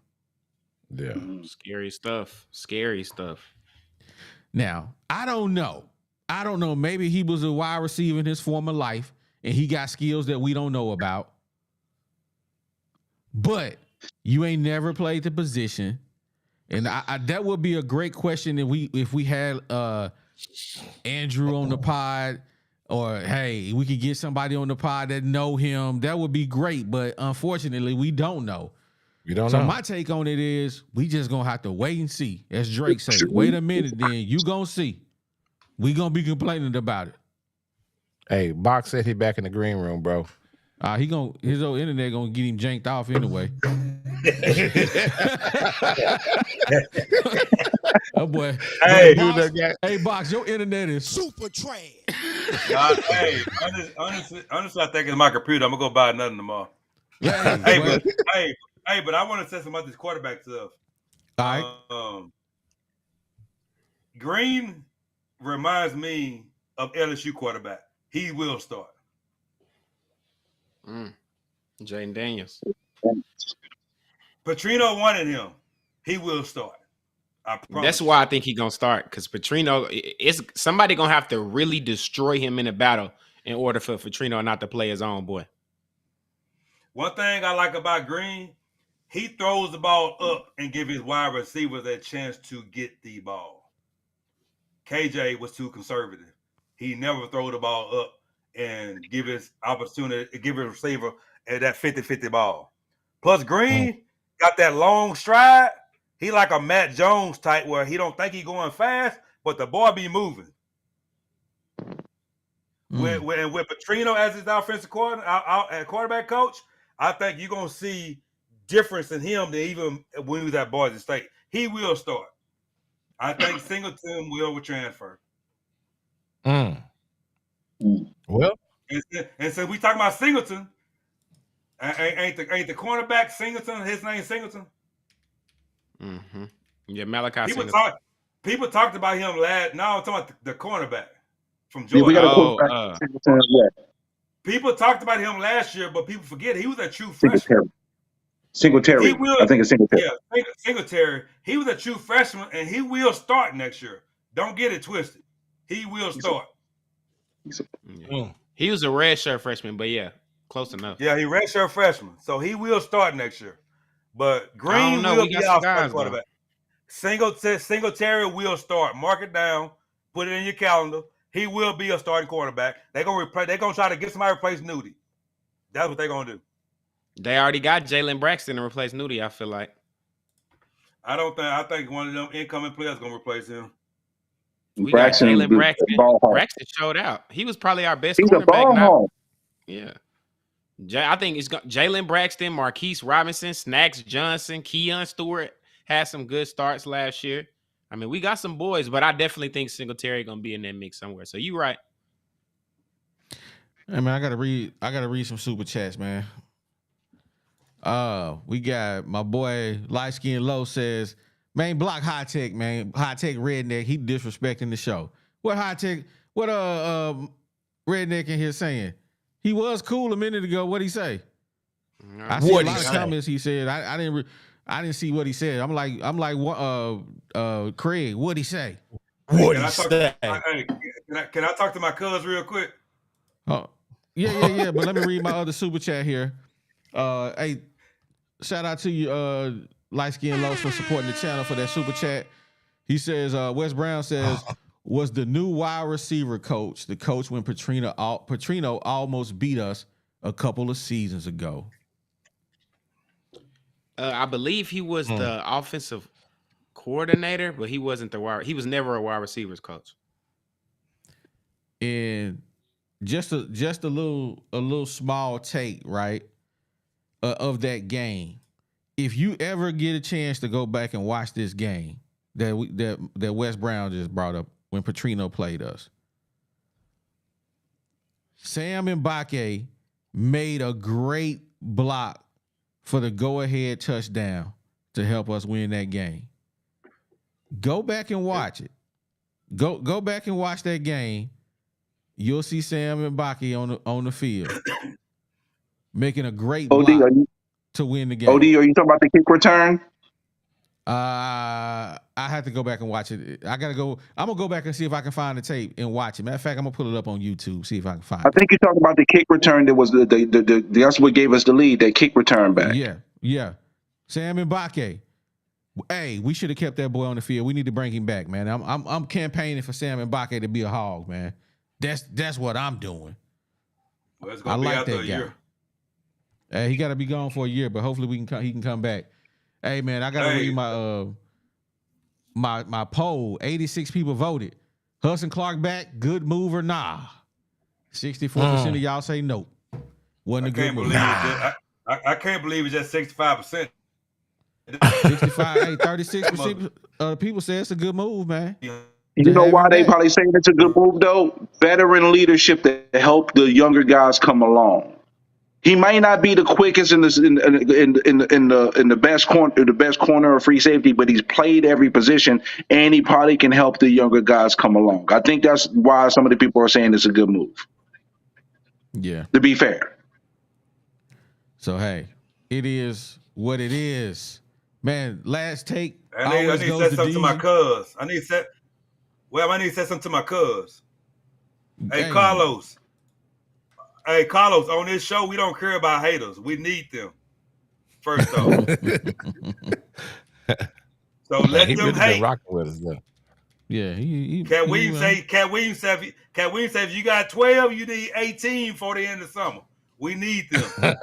C: Yeah.
D: Scary stuff. Scary stuff.
B: Now, I don't know. Maybe he was a wide receiver in his former life and he got skills that we don't know about. But you ain't never played the position. And that would be a great question if we had Andrew on the pod, or hey, we could get somebody on the pod that know him. That would be great. But unfortunately, we don't know.
C: We don't know.
B: So my take on it is we just gonna have to wait and see. As Drake said, wait a minute, then you gonna see. We gonna be complaining about it.
C: Hey, Bach said he back in the green room, bro.
B: His old internet gonna get him janked off anyway. Oh boy.
H: Hey,
B: hey, Box, your internet is
A: super trash.
H: Hey, honestly, I think it's my computer. I'm gonna go buy another tomorrow.
B: Yeah,
H: but I want to say something about this quarterback stuff.
B: All right.
H: Green reminds me of LSU quarterback. He will start.
D: Jaden Daniels.
H: Petrino wanted him. He will start. I promise.
D: That's why I think he's gonna start, because Petrino, it's somebody gonna have to really destroy him in a battle in order for Petrino not to play his own boy.
H: One thing I like about Green, he throws the ball up and give his wide receivers a chance to get the ball. KJ was too conservative. He never throw the ball up and give his opportunity, give his receiver that 50-50 ball. Plus, Green got that long stride. He like a Matt Jones type where he don't think he going fast, but the boy be moving. With Petrino as his offensive quarterback coach, I think you're going to see difference in him than even when he was at Boise State. He will start. I think Singleton will transfer.
C: Well,
H: and since we talking about Singleton, ain't the cornerback Singleton? His name Singleton.
D: Mm-hmm. Yeah, Malachi Singleton.
H: People talked about him last. Now I'm talking about the cornerback from Georgia.
F: Yeah, we got a quarterback.
H: People talked about him last year, but people forget he was a true freshman.
F: Singletary. I think it's Singletary.
H: Yeah, Singletary. He was a true freshman, and he will start next year. Don't get it twisted. He will start.
D: He was a redshirt freshman, but yeah, close enough.
H: Yeah, he redshirt freshman, so he will start next year. But Green will be our starting quarterback. Singletary will start. Mark it down. Put it in your calendar. He will be a starting quarterback. They're gonna try to get somebody to replace Nudie. That's what they're gonna do.
D: They already got Jalen Braxton to replace Nudie, I feel like.
H: I think one of them incoming players gonna replace him.
D: We got Jalen Braxton. Braxton showed out. He was probably our best cornerback now. Yeah. I think it's Jalen Braxton, Marquise Robinson, Snacks Johnson, Keon Stewart had some good starts last year. I mean, we got some boys, but I definitely think Singletary gonna be in that mix somewhere. So you right.
B: Hey man, I gotta read some super chats, man. We got my boy Light Skin Low says, man, block High Tech, man. High Tech redneck, he disrespecting the show. What High Tech? What redneck in here saying? He was cool a minute ago. What'd he say? I see a lot of comments he said. I didn't see what he said. I'm like, Craig, what'd he say?
C: What'd he say?
H: Can I talk to my cuz real quick?
B: Oh, yeah. But let me read my other super chat here. Hey, shout out to you, Light Skin Low, for supporting the channel for that super chat. He says, Wes Brown says, was the new wide receiver coach the coach when Petrino almost beat us a couple of seasons ago?
D: I believe he was the offensive coordinator, but he wasn't he was never a wide receivers coach.
B: And just a little small take, right, of that game. If you ever get a chance to go back and watch this game that Wes Brown just brought up when Petrino played us, Sam Mbake made a great block for the go-ahead touchdown to help us win that game. Go back and watch it. Go back and watch that game. You'll see Sam Mbake on the field making a great block to win the game.
F: OD, are you talking about the kick return?
B: I have to go back and watch it. I'm gonna go back and see if I can find the tape and watch it. Matter of fact, I'm gonna pull it up on YouTube, see if I can find it.
F: I think you're talking about the kick return that was that's what gave us the lead, that kick return back.
B: Yeah. Sam Mbake. Hey, we should have kept that boy on the field. We need to bring him back, man. I'm campaigning for Sam Mbake to be a hog, man. That's what I'm doing.
H: Well, I like that guy. Year.
B: Hey, he got to be gone for a year, but hopefully he can come back. Hey man, I gotta read my poll. 86 people voted. Hudson Clark back, good move or nah? 64% of y'all say nope. Wasn't a good move.
H: I can't believe it's just 65%.
B: 65, hey, 36% of the people say it's a good move, man.
F: You know why they probably saying it's a good move though? Veteran leadership that help the younger guys come along. He may not be the quickest in the best corner or free safety, but he's played every position, and he probably can help the younger guys come along. I think that's why some of the people are saying it's a good move.
B: Yeah.
F: To be fair.
B: So hey, it is what it is. Man, last take.
H: I need to say something to my cuz. I need to say something to my cuz. Hey, Carlos. Hey, Carlos, on this show, we don't care about haters. We need them. First off. So let them
C: really
H: hate.
C: been rocking with us, though.
B: Yeah,
H: Cat Williams say if you got 12, you need 18 for the end of summer. We need them.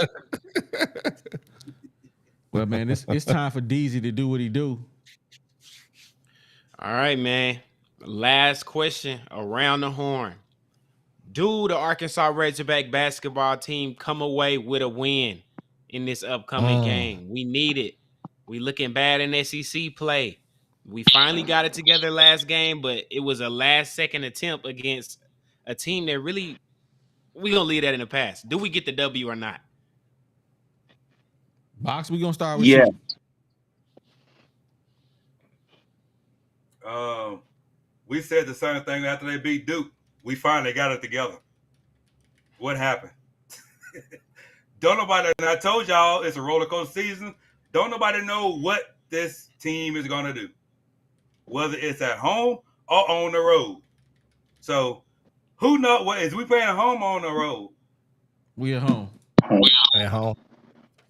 B: Well, man, it's time for DZ to do what he do.
D: All right, man. Last question around the horn. Do the Arkansas Razorback basketball team come away with a win in this upcoming game? We need it. We looking bad in SEC play. We finally got it together last game, but it was a last-second attempt against a team that really – we're going to leave that in the past. Do we get the W or not?
B: Box, we're going to start with you.
H: We said the same thing after they beat Duke. We finally got it together. What happened? Don't nobody, and I told y'all it's a roller coaster season. Don't nobody know what this team is going to do, whether it's at home or on the road. So, who knows? What is we playing at home or on the road?
B: We at home.
C: At home.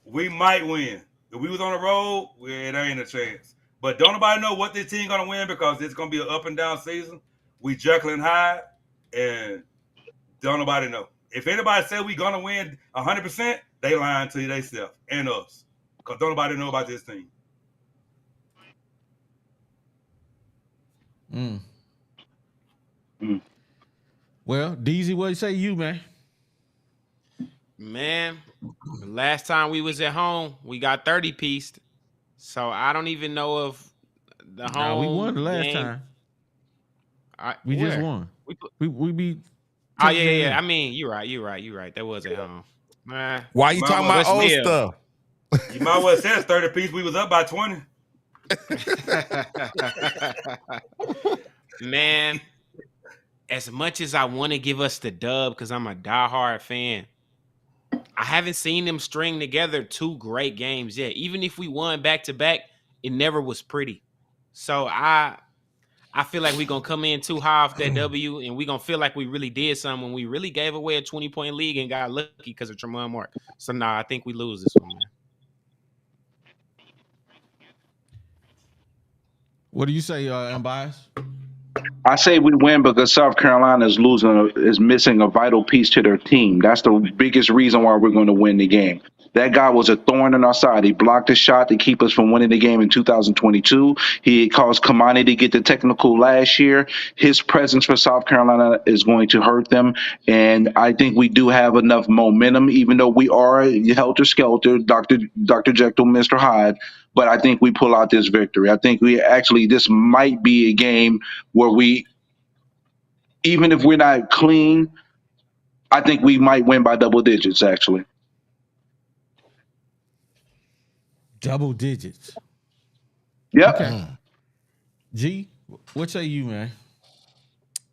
H: We might win. If we was on the road, it ain't a chance. But don't nobody know what this team going to win because it's going to be an up and down season. We Jekyll and Hyde, and don't nobody know. If anybody said we going to win 100%, they lying to you themselves and us. Because don't nobody know about this team.
B: Well, DZ, what say you, man?
D: Man, the last time we was at home, we got 30-pieced. So I don't even know if the home
B: we won the last
D: game,
B: time. We just won. We beat.
D: Oh yeah. I mean, you're right. That was at home.
C: Why you talking about old stuff?
H: You might well say it's 30-piece. We was up by 20.
D: Man, as much as I want to give us the dub because I'm a diehard fan, I haven't seen them string together 2 great games yet. Even if we won back-to-back, it never was pretty. So I feel like we're going to come in too high off that W, and we're going to feel like we really did something when we really gave away a 20-point lead and got lucky because of Tremont Mark. So, I think we lose this one, man.
B: What do you say, Unbiased?
F: I say we win because South Carolina is missing a vital piece to their team. That's the biggest reason why we're going to win the game. That guy was a thorn in our side. He blocked a shot to keep us from winning the game in 2022. He caused Kamani to get the technical last year. His presence for South Carolina is going to hurt them. And I think we do have enough momentum, even though we are helter-skelter, Dr. Jekyll, Mr. Hyde. But I think we pull out this victory. I think this might be a game where even if we're not clean, I think we might win by double digits, actually.
B: Double digits.
F: Yep.
B: Okay. G, what say you, man?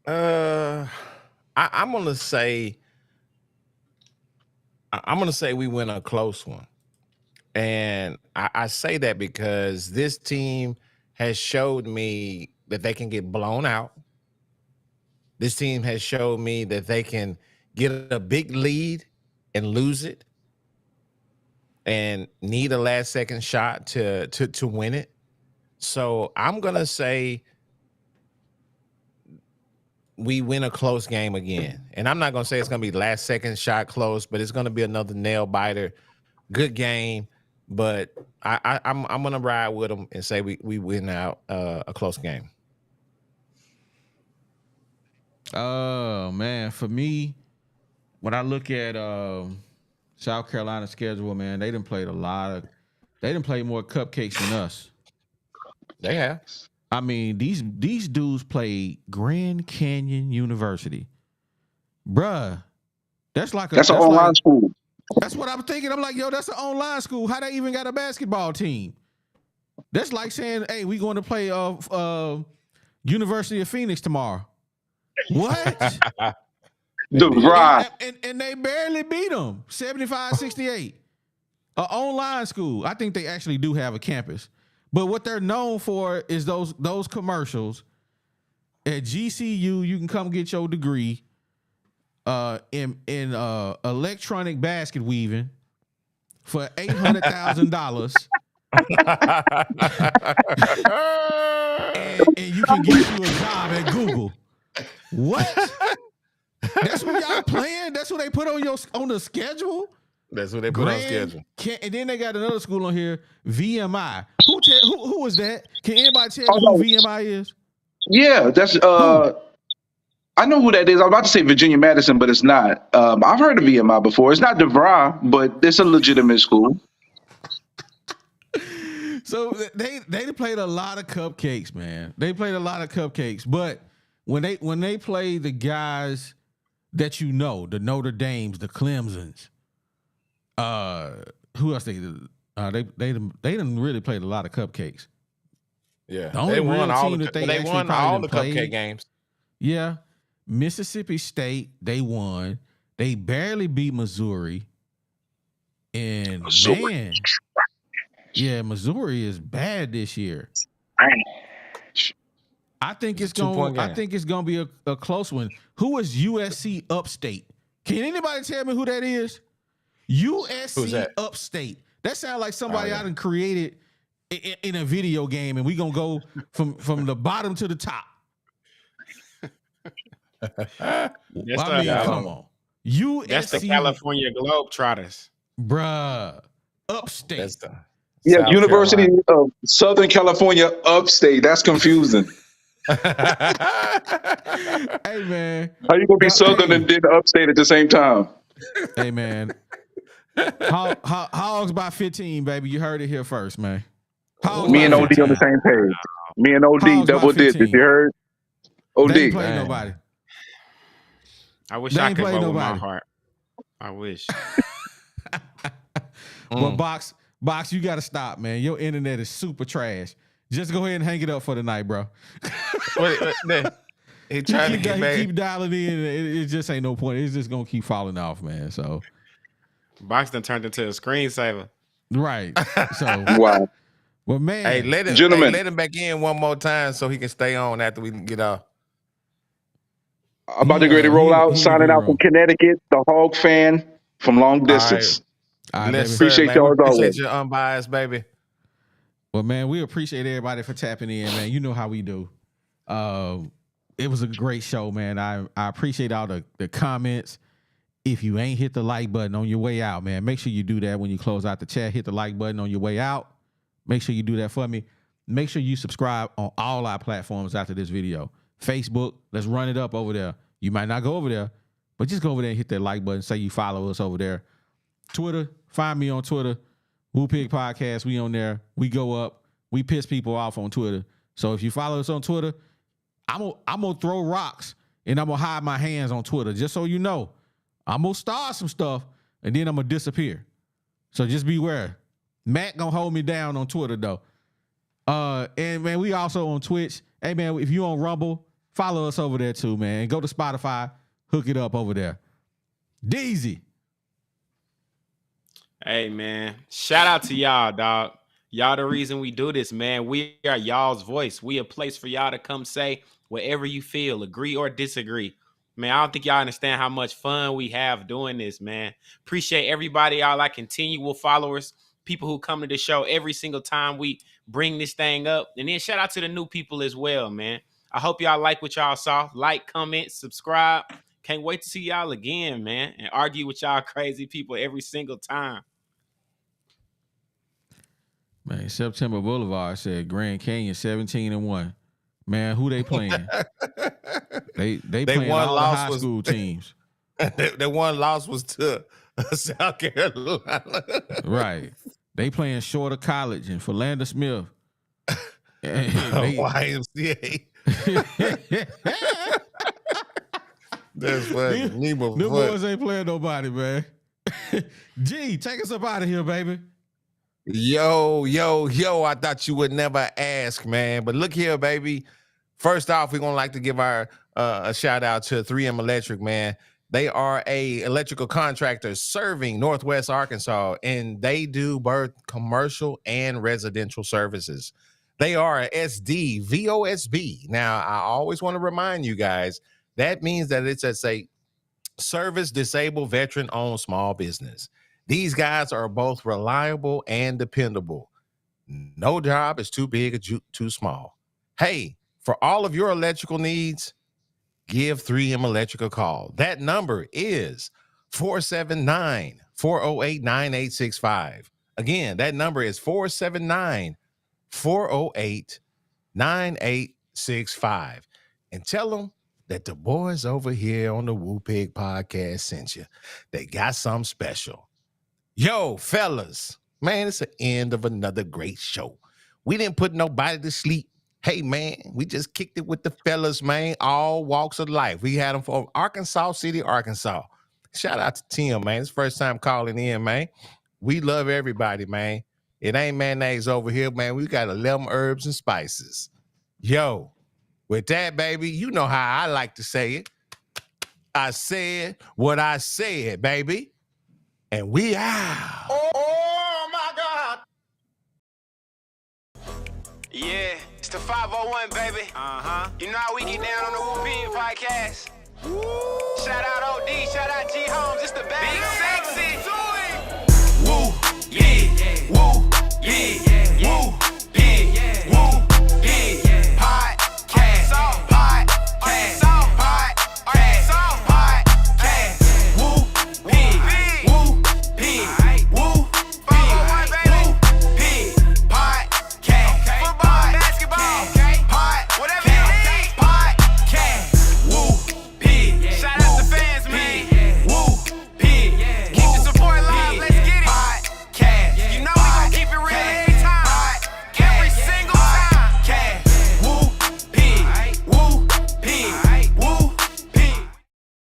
C: I'm gonna say we win a close one. And I say that because this team has showed me that they can get blown out. This team has showed me that they can get a big lead and lose it and need a last-second shot to win it. So I'm going to say we win a close game again. And I'm not going to say it's going to be last-second shot close, but it's going to be another nail-biter. Good game. But I'm gonna ride with them and say we win out a close game.
B: Oh man, for me, when I look at South Carolina's schedule, man, they done played more cupcakes than us.
C: They have.
B: I mean, these dudes played Grand Canyon University, bruh. That's an
F: online school.
B: That's what I'm thinking. I'm like, yo, that's an online school. How they even got a basketball team? That's like saying, hey, we going to play University of Phoenix tomorrow. What? And they barely beat them, 75-68. An online school. I think they actually do have a campus. But what they're known for is those commercials. At GCU, you can come get your degree in electronic basket weaving for $800,000. and you can get you a job at Google. What? That's what y'all playing? That's what they put on the schedule?
C: That's what they put on schedule.
B: And then they got another school on here, VMI. Who was that? Can anybody tell me who VMI is?
F: Yeah, that's I know who that is. I was about to say Virginia Madison, but it's not. I've heard of VMI before. It's not DeVry, but it's a legitimate school.
B: So they played a lot of cupcakes, man. They played a lot of cupcakes, but when they play the guys that you know, the Notre Dames, the Clemsons, who else they didn't really played a lot of cupcakes.
C: Yeah,
B: they won all the
C: cupcake games.
B: Yeah, Mississippi State they won. They barely beat Missouri, and man, yeah, Missouri is bad this year. I think it's gonna be a close one. Who is USC Upstate? Can anybody tell me who that is? USC Upstate. That sounds like somebody I done created in a video game, and we gonna go from the bottom to the top. Come on. USC.
D: That's the California Globetrotters.
B: Bruh. Upstate.
F: Yeah, University of Southern California Upstate. That's confusing.
B: Hey, man.
F: How you gonna be Southern and then Upstate at the same time?
B: Hey, man. Hogs by 15, baby. You heard it here first, man.
F: Me and OD on the same page. Me and OD double digits. You heard? OD.
B: They ain't play nobody.
D: I wish I could vote with my heart. I wish.
B: Well, Box, you got to stop, man. Your internet is super trash. Just go ahead and hang it up for the night, bro.
C: He trying to get back.
B: Keep dialing in. It just ain't no point. It's just gonna keep falling off, man. So,
D: Box done turned into a screensaver.
B: Right. So,
F: wow.
B: Well, man.
C: Hey, let him back in one more time so he can stay on after we get off.
F: I'm about to get ready to roll out. Signing out from Connecticut, the Hog fan from long distance.
B: All right,
F: appreciate y'all as always.
C: Appreciate your unbiased, baby.
B: Well, man, we appreciate everybody for tapping in, man. You know how we do. It was a great show, man. I appreciate all the comments. If you ain't hit the like button on your way out, man, make sure you do that when you close out the chat. Hit the like button on your way out. Make sure you do that for me. Make sure you subscribe on all our platforms after this video. Facebook, let's run it up over there. You might not go over there, but just go over there and hit that like button. Say you follow us over there. Twitter, find me on Twitter. Woo Pig Podcast, we on there. We go up. We piss people off on Twitter. So if you follow us on Twitter, I'm gonna throw rocks and I'm gonna hide my hands on Twitter. Just so you know, I'm gonna start some stuff and then I'm gonna disappear. So just beware. Matt gonna hold me down on Twitter though. And man, we also on Twitch. Hey man, if you on Rumble, follow us over there too, man. Go to Spotify, hook it up over there. Deezy.
D: Hey man, shout out to y'all, dog. Y'all the reason we do this, man. We are y'all's voice. We a place for y'all to come say whatever you feel, agree or disagree. Man, I don't think y'all understand how much fun we have doing this, man. Appreciate everybody, y'all, like continual followers, people who come to the show every single time we bring this thing up. And then shout out to the new people as well, man. I hope y'all like what y'all saw. Like, comment, subscribe. Can't wait to see y'all again, man, and argue with y'all crazy people every single time.
B: Man, September Boulevard said Grand Canyon 17-1. Man, who they playing? they playing all the high school teams.
C: The one loss was to South Carolina.
B: Right. They playing Shorter College and Philander Smith.
C: YMCA. That's funny.
B: Them boys ain't playing nobody, man. G, take us up out of here, baby.
C: Yo, I thought you would never ask, man. But look here, baby. First off, we're going to like to give our a shout out to 3M Electric, man. They are a electrical contractor serving Northwest Arkansas, and they do both commercial and residential services. They are a SD VOSB. Now, I always want to remind you guys, that means that it's a service disabled veteran owned small business. These guys are both reliable and dependable. No job is too big or too small. Hey, for all of your electrical needs, give 3M Electric a call. That number is 479-408-9865. Again, that number is 479-408-9865. And tell them that the boys over here on the Woo Pig podcast sent you. They got something special. Yo, fellas, man, it's the end of another great show. We didn't put nobody to sleep. Hey, man, we just kicked it with the fellas, man, all walks of life. We had them from Arkansas City, Arkansas. Shout out to Tim, man. It's first time calling in, man. We love everybody, man. It ain't mayonnaise over here, man. We got 11 herbs and spices. Yo, with that, baby, you know how I like to say it. I said what I said, baby. And we out.
A: Oh my God. Yeah, it's the 501, baby. You know how we get down on the Woo Pig podcast. Shout out OD, shout out G Holmes. It's the bad. Big sexy.